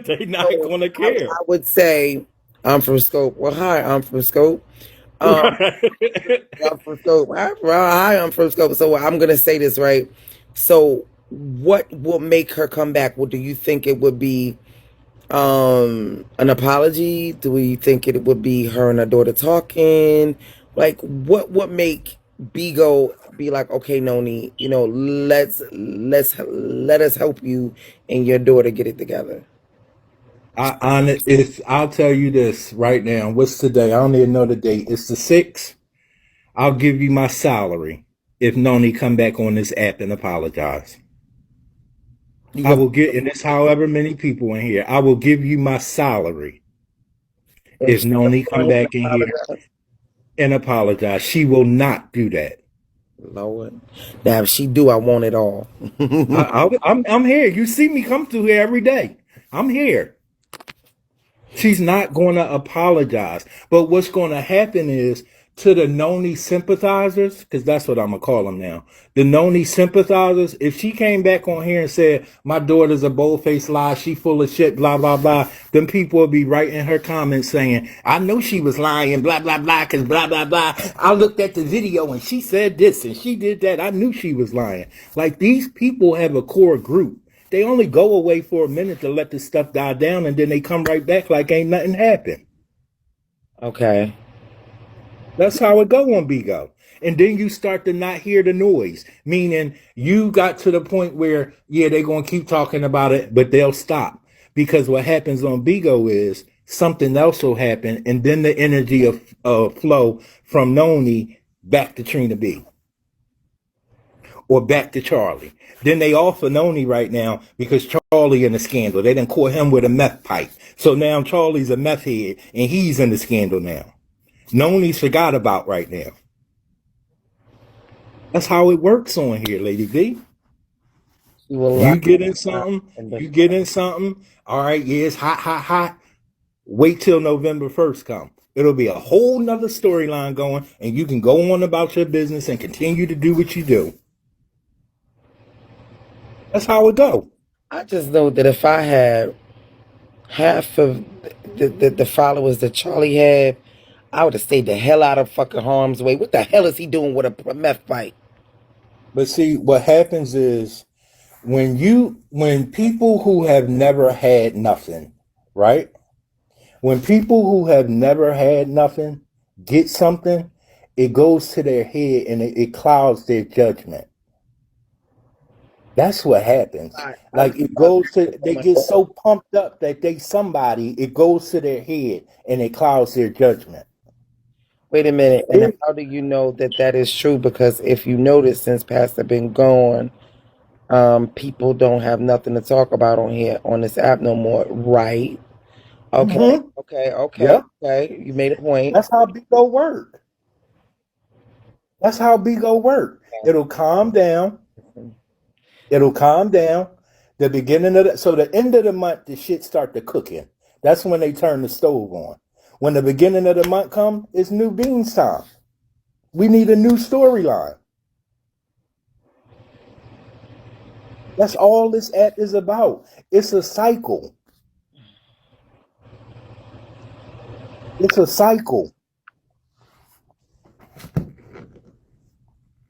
They not So gonna care. I would say I'm from Scope. Well, hi, I'm from Scope. Um, Right. I'm from Scope. Hi, I'm from Scope. So I'm gonna say this right. So what will make her come back? What do you think it would be? An apology? Do you think it would be her and her daughter talking? Like, what would make Bigo be like, okay, Noni, let us help you and your daughter get it together. I'll tell you this right now. What's today? I don't even know the date. It's the 6th. I'll give you my salary if Noni come back on this app and apologize. You I gonna will get, and it's however many people in here. I will give you my salary if if she comes Noni on come here and back in here apologize? and apologize. She will not do that. Lord, now if she do, I want it all. I'm here. You see me come through here every day. I'm here. She's not going to apologize. But what's going to happen is, to the Noni sympathizers, because that's what I'm going to call them now, the Noni sympathizers, if she came back on here and said, my daughter's a bold-faced lie, she full of shit, blah, blah, blah, then people will be writing in her comments saying, I know she was lying, blah, blah, blah, because blah, blah, blah. I looked at the video and she said this and she did that. I knew she was lying. Like, these people have a core group. They only go away for a minute to let this stuff die down, and then they come right back like ain't nothing happened. Okay. That's how it go on Bigo. And then you start to not hear the noise, meaning you got to the point where, yeah, they're going to keep talking about it, but they'll stop. Because what happens on Bigo is something else will happen, and then the energy of flow from Noni back to Trina B, or back to Charlie. Then they offer Noni right now because Charlie in the scandal. They done caught him with a meth pipe. So now Charlie's a meth head and he's in the scandal now. Noni's forgot about right now. That's how it works on here, Lady B. She will You lie get in something, and then you get in something. All right, yeah, it's hot, hot, hot. Wait till November 1st come. It'll be a whole nother storyline going, and you can go on about your business and continue to do what you do. That's how it go. I just know that if I had half of the followers that Charlie had, I would have stayed the hell out of fucking harm's way. What the hell is he doing with a meth fight? But see, what happens is when people who have never had nothing, right? When people who have never had nothing get something, it goes to their head and it clouds their judgment. That's what happens. Like it goes to, they get so pumped up that they somebody, it goes to their head and it clouds their judgment. Wait a minute. And It- how do you know that that is true? Because if you notice, since Pastor been gone, people don't have nothing to talk about on here on this app no more, right? Okay, Mhm. okay. Yep. You made a point. That's how Bigo work. That's how Bigo work. It'll calm down. It'll calm down. The beginning of so the end of the month, the shit start to cooking. That's when they turn the stove on. When the beginning of the month come, it's new beans time. We need a new storyline. That's all this app is about. It's a cycle. It's a cycle.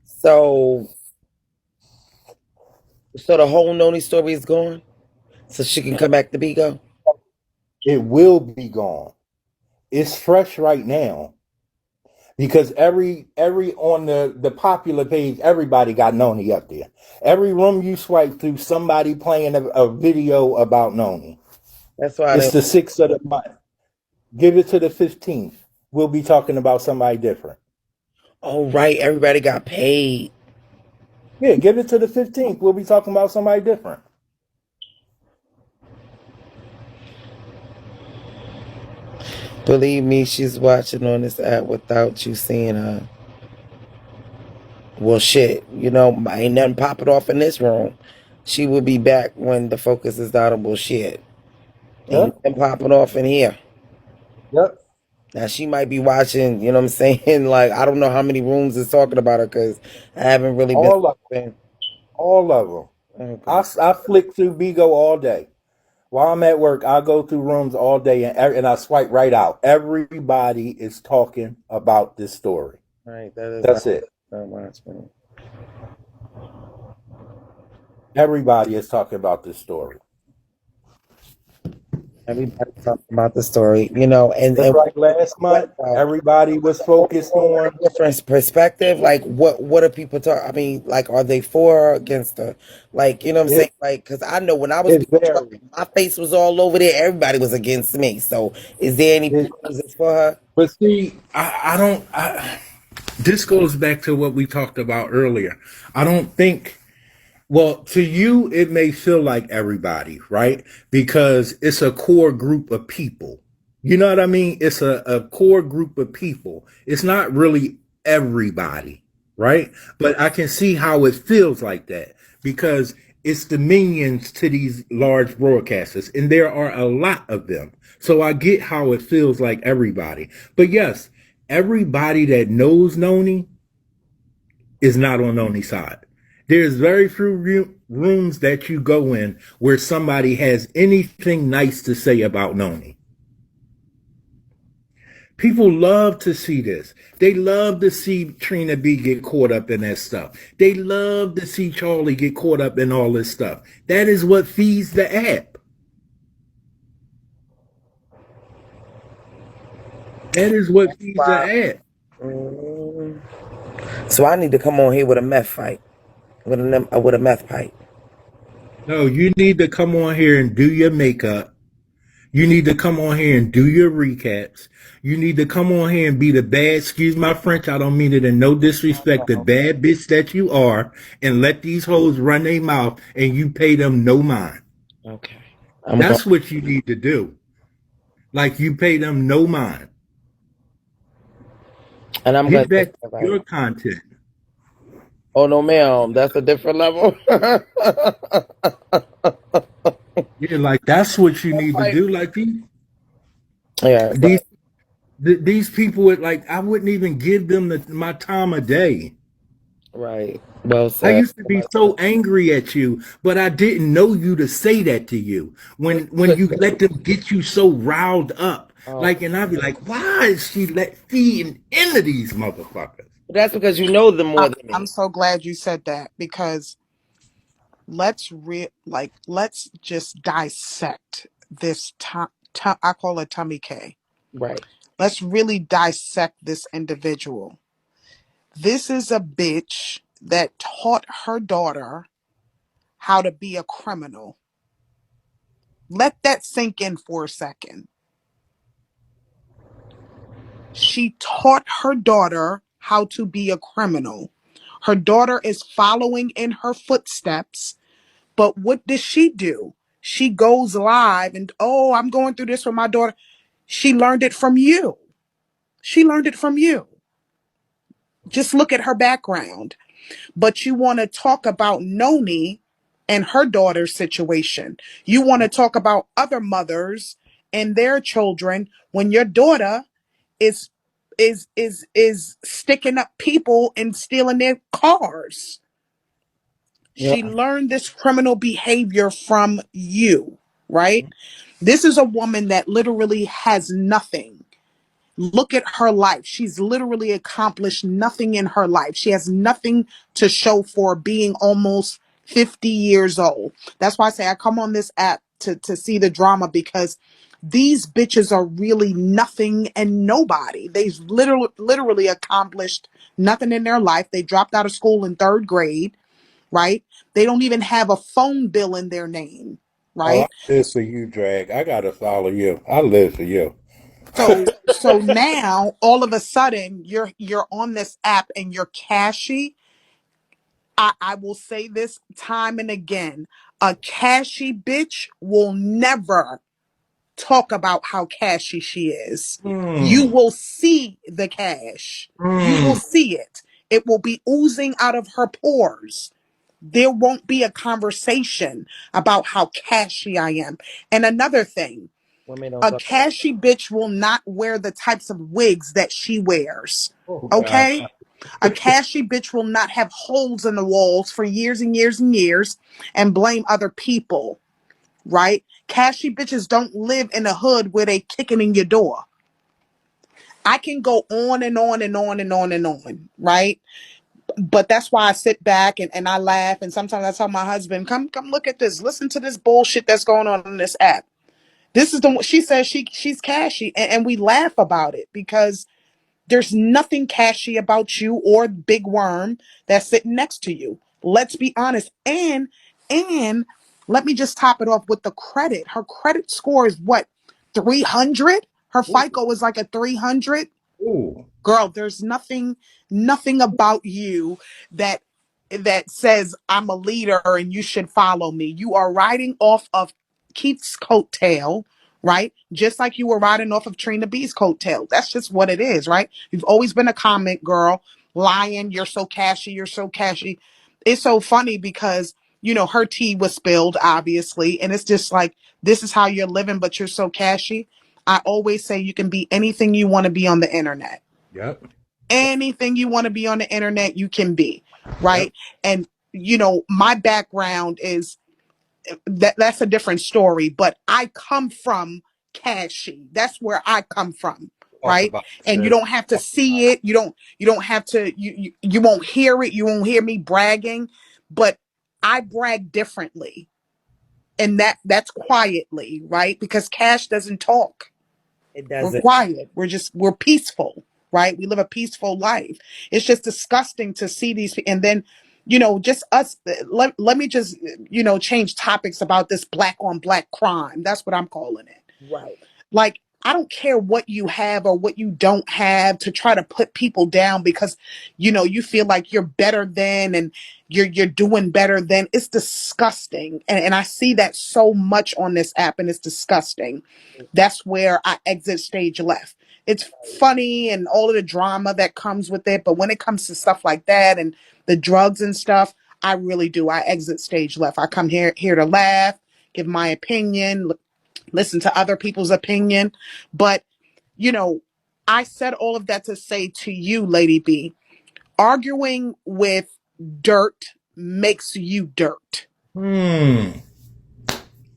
So, so the whole Noni story is gone, so she can come back to Bigo. It will be gone. It's fresh right now because every on the popular page, everybody got Noni up there. Every room you swipe through, somebody playing a video about Noni. That's why I It's didn't. the 6th of the month. Give it to the 15th. We'll be talking about somebody different. Oh, right. Everybody got paid. Yeah, give it to the 15th. We'll be talking about somebody different. Believe me, she's watching on this app without you seeing her. Well, shit, ain't nothing popping off in this room. She will be back when the focus is audible shit. Ain't Yep. nothing popping off in here. Yep. Now, she might be watching, you know what I'm saying? Like, I don't know how many rooms is talking about her because I haven't really been. All of them. All of them. Okay. I flick through Bigo all day. While I'm at work, I go through rooms all day and I swipe right out. Everybody is talking about this story. All right, that is That's it. not watching. Everybody is talking about this story. Everybody's talking about the story, Just and like last month, everybody was focused on different perspective. Like, what are people talking? I mean, like, are they for or against her? Like, you know what I'm saying? it. Like, because I know when I was It being varies. trouble, my face was all over there. Everybody was against me. So, is there any It, rooms that's for her? but see, I don't. This goes back to what we talked about earlier. I don't think. Well, to you, it may feel like everybody, right? Because it's a core group of people. You know what I mean? It's a core group of people. It's not really everybody, right? But I can see how it feels like that because it's the minions to these large broadcasters, and there are a lot of them. So I get how it feels like everybody. But yes, everybody that knows Noni is not on Noni's side. There's very few rooms that you go in where somebody has anything nice to say about Noni. People love to see this. They love to see Trina B get caught up in that stuff. They love to see Charlie get caught up in all this stuff. That is what feeds the app. That is what feeds the Wow. app. So I need to come on here with a meth fight, with a meth pipe. No, you need to come on here and do your makeup. You need to come on here and do your recaps. You need to come on here and be the bad, excuse my French, I don't mean it in no disrespect, the bad bitch that you are, and let these hoes run their mouth and you pay them no mind. Okay. That's what you need to do. Like you pay them no mind. And I'm Get gonna back take to that right. your content. Oh no, ma'am, that's a different level. Yeah, like that's what you need to do. Like Yeah, these these people would like I wouldn't even give them my time of day. right. Well I said. used to be so angry at you, but I didn't know you to say that to you. When you let them get you so riled up Oh, Like, and I'd be like, why is she feeding into these motherfuckers? that's because you know them more than I'm me. so glad you said that because let's just dissect this I call it TomiKay. Right. Let's really dissect this individual. This is a bitch that taught her daughter how to be a criminal. Let that sink in for a second. She taught her daughter how to be a criminal. Her daughter is following in her footsteps. But what does she do? She goes live and, oh, I'm going through this with my daughter. She learned it from you. She learned it from you. Just look at her background. But you want to talk about Noni and her daughter's situation. You want to talk about other mothers and their children when your daughter is is sticking up people and stealing their cars. She Yeah. learned this criminal behavior from you, right? This is a woman that literally has nothing. Look at her life. She's literally accomplished nothing in her life. She has nothing to show for being almost 50 years old. That's why I say I come on this app to see the drama because these bitches are really nothing and nobody. They've literally accomplished nothing in their life. They dropped out of school in third grade, right? They don't even have a phone bill in their name, Oh, I right? live for you, Drag. I gotta follow you. I live for you. So now all of a sudden you're on this app and you're cashy. I will say this time and again. A cashy bitch will never talk about how cashy she is. You Hmm. will see the cash. You will Hmm. see it. It will be oozing out of her pores. There won't be a conversation about how cashy I am. And another thing, Women don't a talk. cashy bitch will not wear the types of wigs that she wears. Oh God. Okay? A cashy bitch will not have holes in the walls for years and years and years and blame other people, right? Cashy bitches don't live in a hood where they kicking in your door. I can go on and on and on and on and on, right? But that's why I sit back and I laugh and sometimes I tell my husband, come look at this. Listen to this bullshit that's going on this app. This is the one she says she's cashy and we laugh about it because there's nothing cashy about you or Big Worm that's sitting next to you. Let's be honest. And let me just top it off with the credit. Her credit score is what? 300? Her Ooh. FICO is like a 300. Ooh. Girl, there's nothing about you that says I'm a leader and you should follow me. You are riding off of Keith's coattail, right? Just like you were riding off of Trina B's coattail. That's just what it is, right? You've always been a comment girl, lying, you're so cashy, you're so cashy. It's so funny because her tea was spilled, obviously, and it's just like this is how you're living, but you're so cashy. I always say you can be anything you want to be on the internet. Yep. Anything you want to be on the internet, you can be, Yep. right? And my background is that's a different story, but I come from Cashy. That's where I come from, Talk right? about it, And you sis. don't have to see it. You don't have to you won't hear it. You won't hear me bragging, but I brag differently. And that's quietly, right? Because Cash doesn't talk. It We're doesn't. quiet. We're peaceful, right? We live a peaceful life. It's just disgusting to see these and then, just us let me just, change topics about this black on black crime. That's what I'm calling it. Right. Like, I don't care what you have or what you don't have to try to put people down because, you feel like you're better than and you're doing better than. It's disgusting. And I see that so much on this app and it's disgusting. That's where I exit stage left. It's funny and all of the drama that comes with it. But when it comes to stuff like that and the drugs and stuff, I really do. I exit stage left. I come here to laugh, give my opinion, listen to other people's opinion. But, you know, I said all of that to say to you, Lady B, arguing with dirt makes you dirt. Hmm.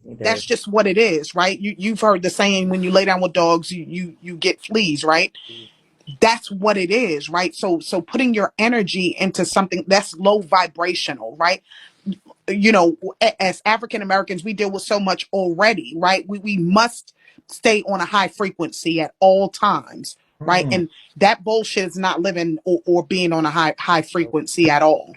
He That's does. just what it is, right? You've heard the saying, when you lay down with dogs, you get fleas, right? That's what it is, right? So putting your energy into something that's low vibrational, right? You know, as African Americans, we deal with so much already, right? We must stay on a high frequency at all times, right? And that bullshit is not living or being on a high frequency at all.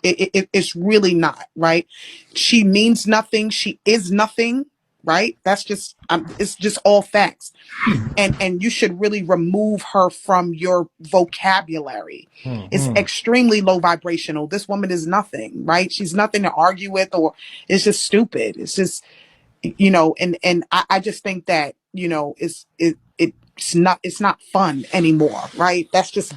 It's really not, right? She means nothing. She is nothing, right? That's just it's just all facts. And you should really remove her from your vocabulary. It's Mm-hmm. extremely low vibrational. This woman is nothing, right? She's nothing to argue with, or it's just stupid. It's just, you know, and I just think that, you know, it's not fun anymore, right? That's just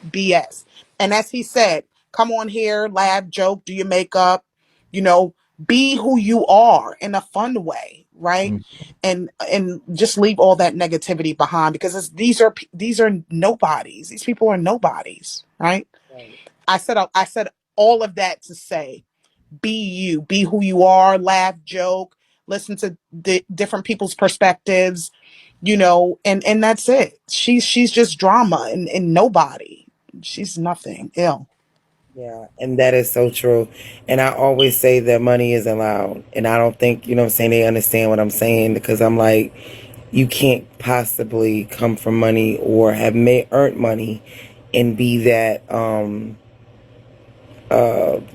BS. And as he said, come on here, laugh, joke, do your makeup, you know, be who you are in a fun way, right? And just leave all that negativity behind, because these are nobodies. These people are nobodies, right? Right. I said all of that to say, be you, be who you are, laugh, joke, listen to different people's perspectives, you know, and that's it. She's just drama and nobody. She's nothing. Ill. Yeah, and that is so true. And I always say that money is allowed. And I don't think, you know what I'm saying, they understand what I'm saying, because I'm like, you can't possibly come from money or have earned money and be that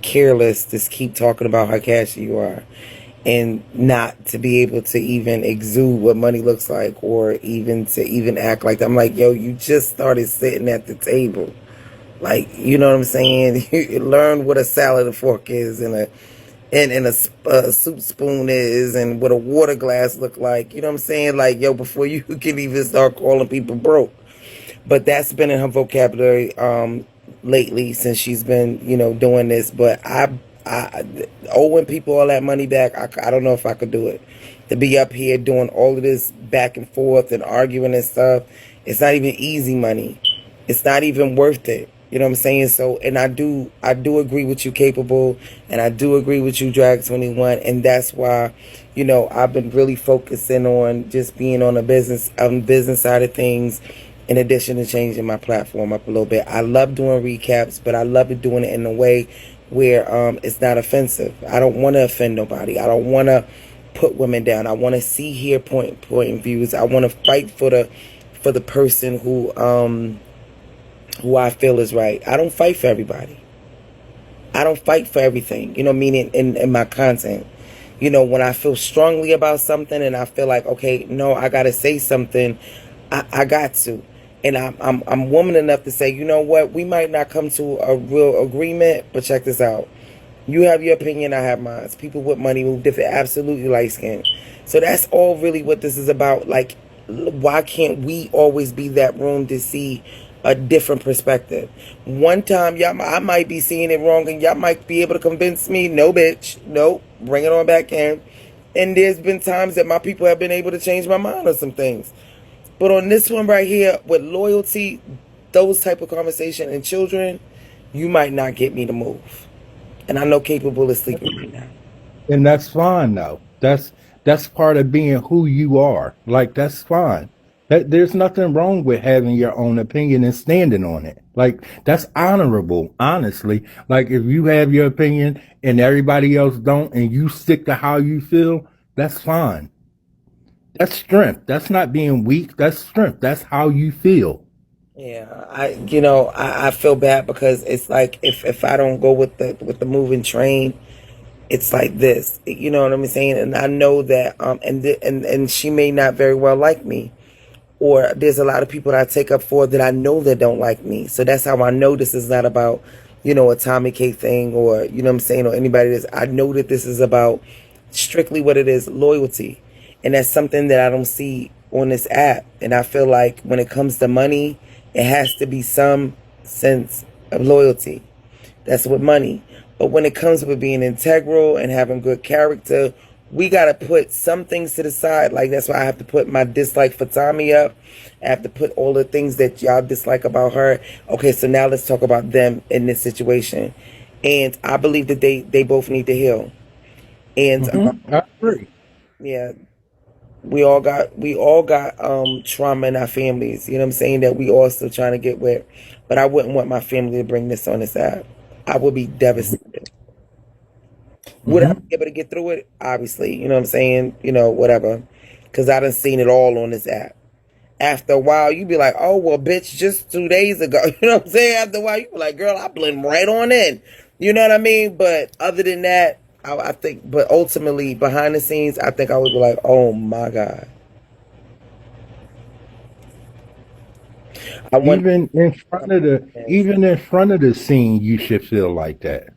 careless, just keep talking about how cashy you are, and not to be able to even exude what money looks like, or even to even act like that. I'm like, yo, you just started sitting at the table. Like, you know what I'm saying? You learn what a salad and fork is, and a soup spoon is, and what a water glass look like. You know what I'm saying? Like, yo, before you can even start calling people broke. But that's been in her vocabulary lately, since she's been, you know, doing this. But I owing people all that money back, I don't know if I could do it. To be up here doing all of this back and forth and arguing and stuff, it's not even easy money. It's not even worth it. You know what I'm saying? So, and I do agree with you, Capable, and I do agree with you, Drag 21, and that's why, you know, I've been really focusing on just being on the business side of things, in addition to changing my platform up a little bit. I love doing recaps, but I love it doing it in a way where it's not offensive. I don't want to offend nobody. I don't want to put women down. I want to see, hear point of views. I want to fight for the person who I feel is right. I don't fight for everybody. I don't fight for everything, you know, meaning in my content. You know, when I feel strongly about something and I feel like, okay, no, I got to say something, I got to. And I'm woman enough to say, you know what, we might not come to a real agreement, but check this out. You have your opinion, I have mine. People with money move different, absolutely light skinned. So that's all really what this is about. Like, why can't we always be that room to see a different perspective? One time, I might be seeing it wrong, and y'all might be able to convince me, no, bitch, nope, bring it on back in. And there's been times that my people have been able to change my mind on some things. But on this one right here, with loyalty, those type of conversation, and children, you might not get me to move. And I know Capable is sleeping right now. And that's fine though. That's part of being who you are. Like, that's fine. There's nothing wrong with having your own opinion and standing on it. Like, that's honorable, honestly. Like, if you have your opinion and everybody else don't, and you stick to how you feel, that's fine. That's strength. That's not being weak. That's strength. That's how you feel. Yeah, I feel bad, because it's like, if I don't go with the moving train, it's like this. You know what I'm saying? And I know that and she may not very well like me. Or there's a lot of people that I take up for that I know that don't like me. So that's how I know this is not about, you know, a TomiKay thing, or, you know what I'm saying, or anybody that's, I know that this is about strictly what it is, loyalty. And that's something that I don't see on this app. And I feel like when it comes to money, it has to be some sense of loyalty. That's with money. But when it comes with being integral and having good character, we got to put some things to the side. Like, that's why I have to put my dislike for Tommy up. I have to put all the things that y'all dislike about her. Okay, so now let's talk about them in this situation. And I believe that they both need to heal. And I agree. Yeah, we all got trauma in our families, you know what I'm saying, that we all still trying to get with. But I wouldn't want my family to bring this on this app. I would be devastated. Would I Mm-hmm. be able to get through it? Obviously, you know what I'm saying, whatever. Because I done seen it all on this app. After a while, you be like, oh, well, bitch, just 2 days ago. You know what I'm saying? After a while, you be like, girl, I blend right on in. You know what I mean? But other than that, I think, but ultimately, behind the scenes, I think I would be like, oh my God. I wonder Even in front of the scene, you should feel like that.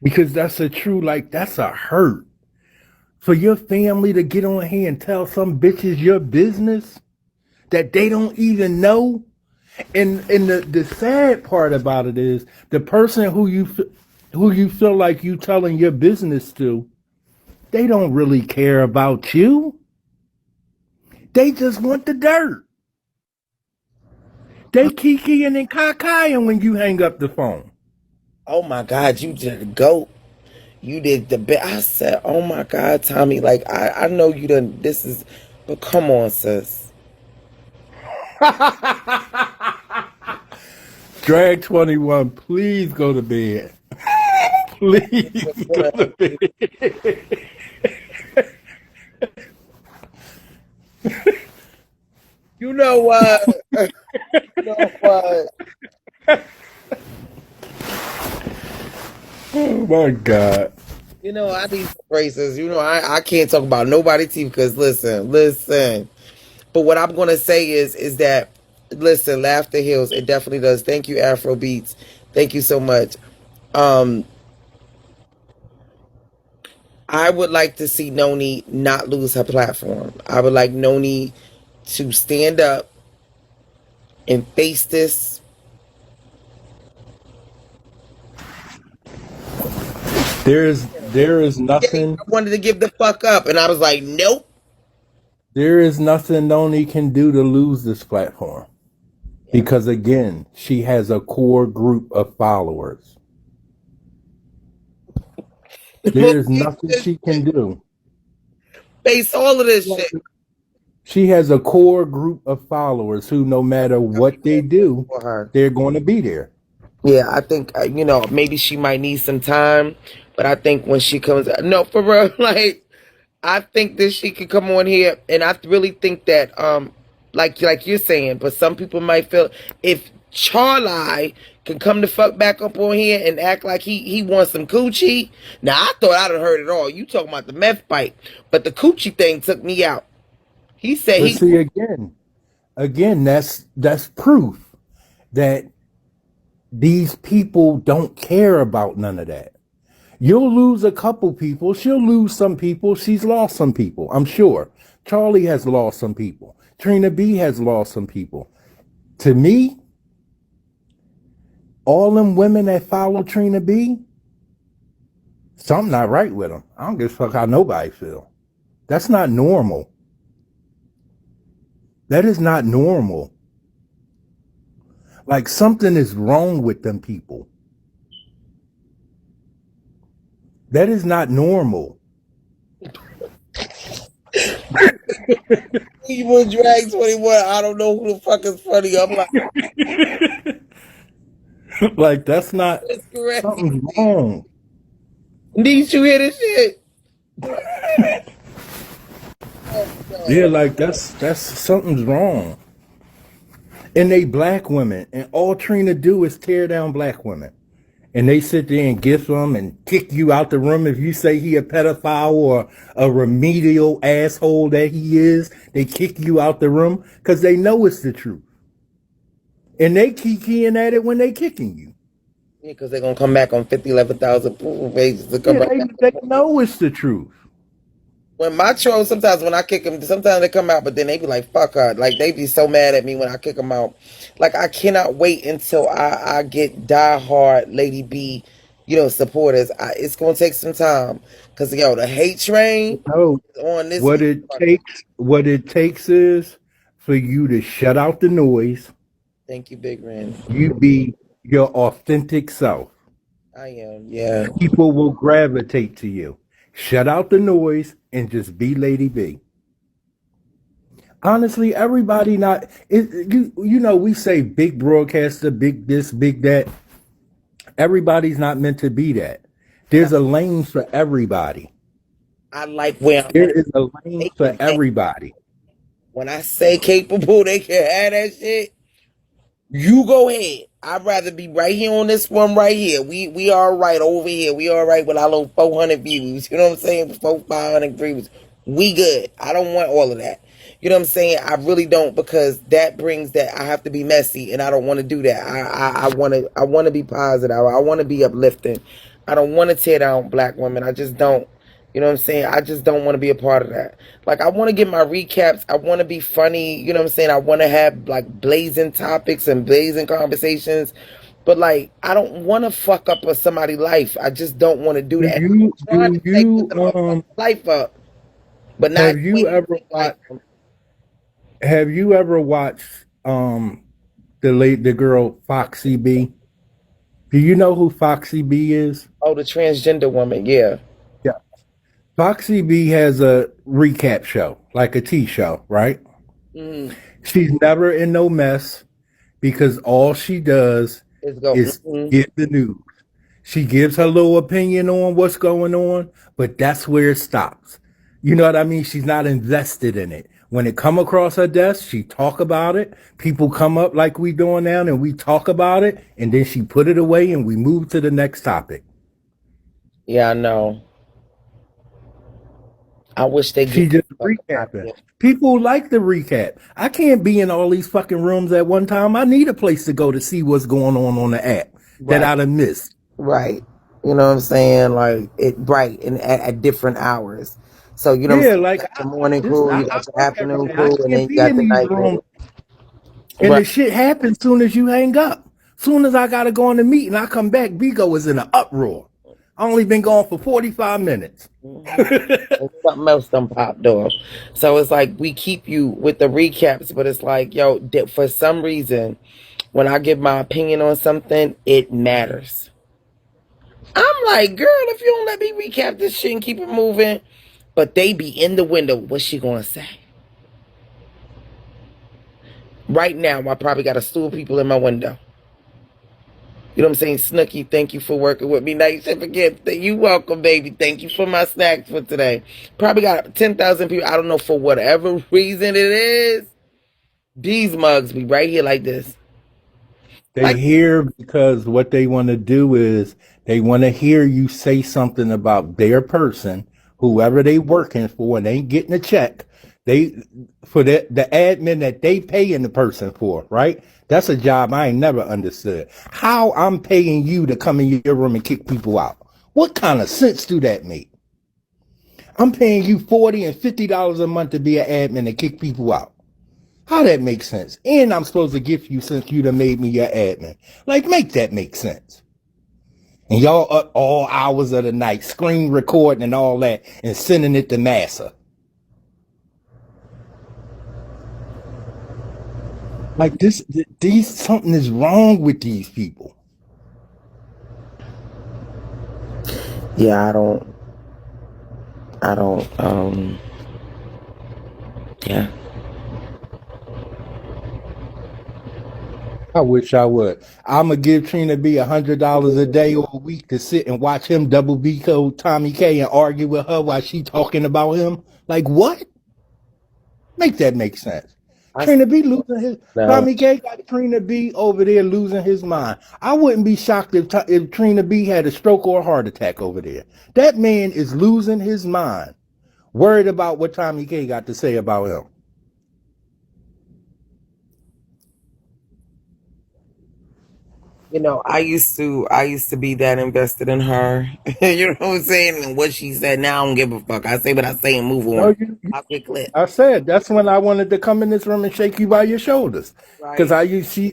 Because that's a true, like, that's a hurt. For your family to get on here and tell some bitches your business that they don't even know. And the sad part about it is the person who you feel like you telling your business to, they don't really care about you. They just want the dirt. They kikiing and kakaing when you hang up the phone. oh my God, you did the goat. You did the best. I said, oh my God, Tommy, like, I know you done, this is, but come on, sis. Drag 21, please go to bed. Please go to bed. You know what? You know what? Oh my God. I need some braces. I can't talk about nobody teeth because listen. But what I'm gonna say is that listen, laughter heals. It definitely does. Thank you, Afro Beats. Thank you so much. Um, I would like to see Noni not lose her platform. I would like Noni to stand up and face this. There is I nothing wanted to give the fuck up, and I was like, nope. there is nothing Noni can do to lose this platform. Because again, she has a core group of followers. There is nothing she can do. Face all of this shit. She has a core group of followers who, no matter what they do, For her. they're going to be there. Yeah, I think maybe she might need some time, but I think when she comes, no, for real, like I think that she could come on here, and I really think that like you're saying, but some people might feel if Charlie can come the fuck back up on here and act like he wants some coochie. Now I thought I'd have heard it all. You talking about the meth pipe, but the coochie thing took me out. He said But he. see, again, that's proof that these people don't care about none of that. You'll lose a couple people. She'll lose some people. She's lost some people, I'm sure. Charlie has lost some people. Trina B has lost some people. To me, all them women that follow Trina B, something not right with them. I don't give a fuck how nobody feel. That's not normal. That is not normal. Like something is wrong with them people. That is not normal. Evil Drag 21. I don't know who the fuck is funny. I'm like, Like that's not it's crazy. something's wrong. Did you hear this shit? Yeah, like that's something's wrong. And they black women, and all Trina do is tear down black women. And they sit there and gift them and kick you out the room if you say he a pedophile or a remedial asshole that he is. They kick you out the room because they know it's the truth. And they kikiing at it when they kicking you. Yeah, because they're gonna come back on 50, 11,000 proof pages to come Yeah, right back. they know it's the truth. When my trolls, sometimes when I kick them, sometimes they come out, but then they be like, fuck her. Like, they be so mad at me when I kick them out. Like, I cannot wait until I get diehard Lady B, supporters. It's going to take some time. Because, the hate train No, is on this. what it takes is for you to shut out the noise. Thank you, Big Ren. You be your authentic self. I am, yeah. People will gravitate to you. Shut out the noise and just be Lady B. Honestly, everybody not you know we say big broadcaster, big this, big that. Everybody's not meant to be that. There's a lane for everybody. I like where I'm There at. is a lane They for can have, everybody. when I say capable, they can have that shit. You go ahead. I'd rather be right here on this one right here. We all right over here. We all right with our little 400 views. You know what I'm saying? 500 views. We good. I don't want all of that. You know what I'm saying? I really don't, because that brings that I have to be messy, and I don't want to do that. I want to be positive. I want to be uplifting. I don't want to tear down black women. I just don't. You know what I'm saying? I just don't want to be a part of that. Like, I want to get my recaps. I want to be funny. You know what I'm saying? I want to have, like, blazing topics and blazing conversations. But, like, I don't want to fuck up somebody's life. I just don't want to do Do that. And you I'm trying to do say put you the motherfucker's life up, but not have you wait ever life watched up. have you ever watched the girl Foxy B? Do you know who Foxy B is? Oh, the transgender woman. Yeah. Yeah. Foxy B has a recap show, like a T show, right? Mm-hmm. She's never in no mess because all she does Let's go. is Mm-hmm. get the news. She gives her little opinion on what's going on, but that's where it stops. You know what I mean? She's not invested in it. When it come across her desk, she talk about it. People come up like we doing now, and we talk about it, and then she put it away, and we move to the next topic. Yeah, I know. I wish they She get just the fuck out of recapping. here. People like the recap. I can't be in all these fucking rooms at one time. I need a place to go to see what's going on the app that Right. I'd have missed. Right. You know what I'm saying? Like it right, and at different hours. So you know what I'm Yeah, saying? You like got the morning crew, you I got the work every afternoon day. I crew, and then can't you be got in the these night rooms. crew. And Right. the shit happens soon as you hang up. Soon as I gotta go in the meeting, I come back. Bigo is in an uproar. I only been gone for 45 minutes. Hmm. And something else done popped off. So it's like we keep you with the recaps, but it's like, yo, for some reason, when I give my opinion on something, it matters. I'm like, girl, if you don't let me recap this shit and keep it moving, but they be in the window. What's she gonna say? Right now, I probably got a slew of people in my window. You know what I'm saying? Snooky, thank you for working with me. Now you said forget that you welcome, baby. Thank you for my snacks for today. Probably got 10,000 people. I don't know, for whatever reason it is. These mugs be right here like this. They Like, hear because what they want to do is they want to hear you say something about their person, whoever they working for, and they ain't getting a check. They for the admin that they paying the person for, right? That's a job I ain't never understood. How I'm paying you to come in your room and kick people out? What kind of sense do that make? I'm paying you $40 and $50 a month to be an admin and kick people out. How that makes sense? And I'm supposed to gift you since you done made me your admin. Like, make that make sense. And y'all up all hours of the night, screen recording and all that, and sending it to NASA. Like these something is wrong with these people. yeah, yeah. I wish I would. I'ma give Trina B $100 a day or a week to sit and watch him double B code TomiKay and argue with her while she talking about him. Like what? Make that make sense. I Trina B losing his know. TomiKay got Trina B over there losing his mind. I wouldn't be shocked if Trina B had a stroke or a heart attack over there. That man is losing his mind, worried about what TomiKay got to say about him. You know, I used to be that invested in her. You know what I'm saying? And what she said, now I don't give a fuck. I say what I say and move No, on. I quit clip. I said that's when I wanted to come in this room and shake you by your shoulders. Because Right.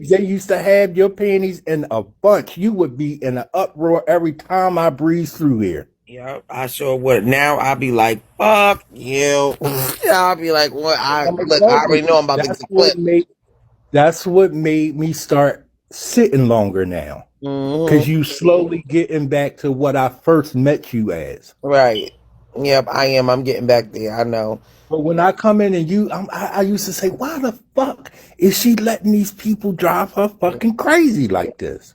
they used to have your panties in a bunch. You would be in an uproar every time I breeze through here. Yeah, I sure would. Now I'll be like, fuck you. I'll be like, what? I'm gonna Look, tell I already you know I'm about to get clipped. that's what made me start sitting longer now. Hmm. Cause you slowly getting back to what I first met you as. Right. Yep, I am. I'm getting back there. I know. But when I come in and I used to say, why the fuck is she letting these people drive her fucking crazy like this?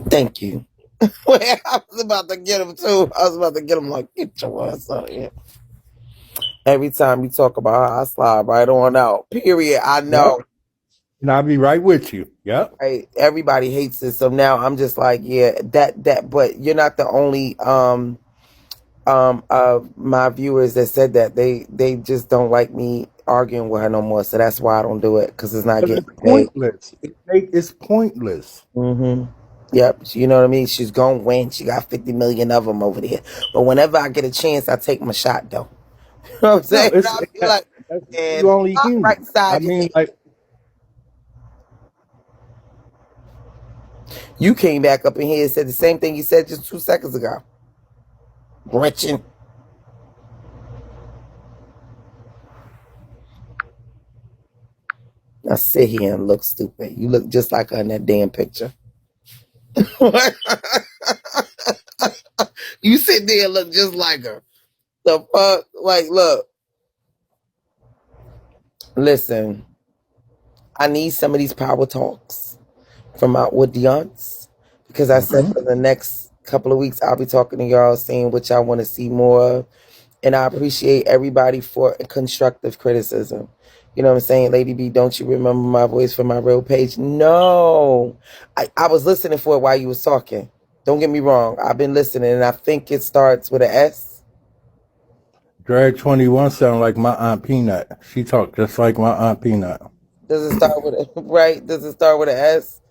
Thank you. I was about to get him too. I was about to get him like, get your ass out here. Every time you talk about her, I slide right on out. Period. I Yep. know. And I'll be right with you. Yep. Right. Everybody hates it. So now I'm just like, yeah, that but you're not the only my viewers that said that. They just don't like me arguing with her no more. So that's why I don't do it, because it's not But getting it's paid. pointless. It's pointless. Mm-hmm. Yep. You know what I mean? She's gonna win. She got 50 million of them over there. But whenever I get a chance, I take my shot though. You know what I'm No, saying? I'll be like, and you only not right human. I side your mean, head. like, You came back up in here and said the same thing you said just 2 seconds ago. Gretchen. Now sit here and look stupid. You look just like her in that damn picture. You sit there and look just like her. The fuck? Like, look. Listen, I need some of these power talks from out with the aunts, because I said for the next couple of weeks I'll be talking to y'all, saying what y'all want to see more of. And I appreciate everybody for constructive criticism. You know what I'm saying? Lady B, don't you remember my voice from my real page? No. I was listening for it while you was talking. Don't get me wrong. I've been listening, and I think it starts with an S. Drag 21 sound like my Aunt Peanut. She talked just like my Aunt Peanut. Does it start with a, right? Does it start with an S?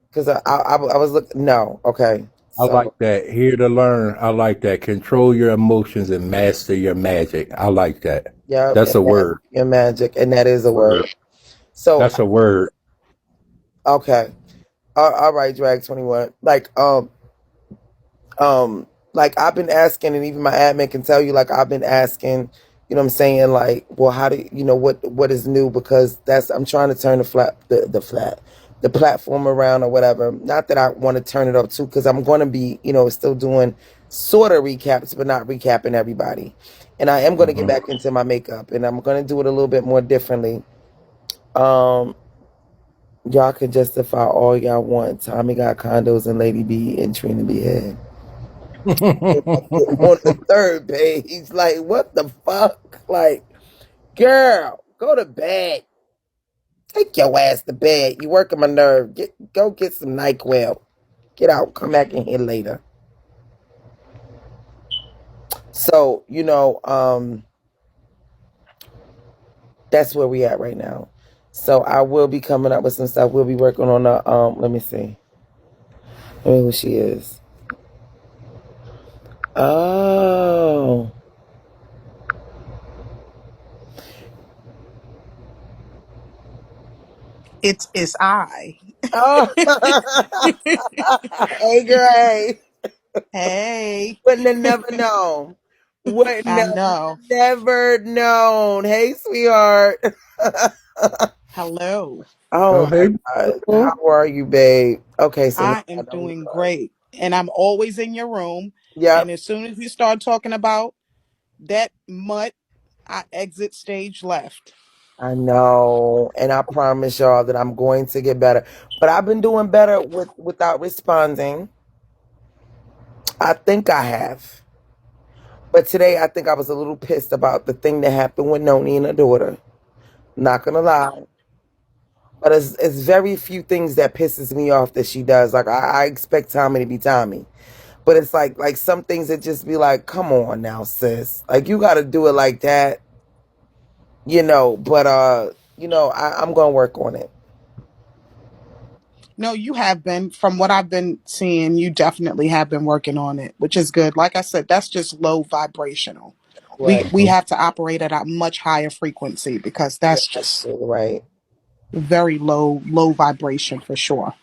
Because I was looking. No. Okay. I like So, that. Here to learn. I like that. Control your emotions and master your magic. I like that. yeah. That's a word. Your magic. And that is a word. Word. So, That's a word. okay. All right, Drag 21. Like I've been asking, and even my admin can tell you, like I've been asking, you know what I'm saying, like, well, how do you know what is new? Because I'm trying to turn the platform around or whatever. Not that I want to turn it up too, because I'm going to be, still doing sort of recaps, but not recapping everybody. And I am going to get back into my makeup, and I'm going to do it a little bit more differently. Y'all can justify all y'all want. Tommy got condos and Lady B and Trina B head. On the third page, like, what the fuck? Like, girl, go to bed. Take your ass to bed. You working my nerve. Go get some NyQuil. Get out. Come back in here later. So, that's where we at right now. So I will be coming up with some stuff. We'll be working on the let me see. Let me see who she is. Oh. It's I. Oh. Hey, girl. Hey. Hey, Wouldn't have never known. Wouldn't I have know. never known. Hey, sweetheart. Hello. Oh, Oh my hey, God. beautiful. How are you, babe? Okay, so now I I am know who you doing are. great. And I'm always in your room. And Yep, as soon as you start talking about that mutt, I exit stage left. I know. And I promise y'all that I'm going to get better. But I've been doing better without responding. I think I have. But today I think I was a little pissed about the thing that happened with Nony and her daughter. Not gonna lie. But it's very few things that pisses me off that she does. Like I expect Tommy to be Tommy. But it's like some things that just be like, come on now, sis. Like you gotta do it like that. But I'm gonna work on it. No, you have been. From what I've been seeing, you definitely have been working on it, which is good. Like I said, that's just low vibrational. We Right. we have to operate at a much higher frequency because You're that's just absolutely right. very low vibration for sure.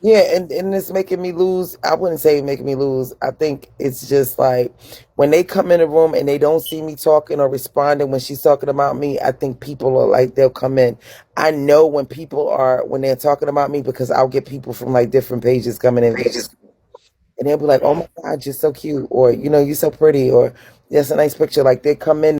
Yeah, and it's making me lose. I wouldn't say making me lose. I think it's just like when they come in the room and they don't see me talking or responding when she's talking about me, I think people are like, they'll come in. I know when people are, when they're talking about me, because I'll get people from like different pages coming in and they'll be like, oh my God, you're so cute, or, you know, you're so pretty, or that's a nice picture. Like they come in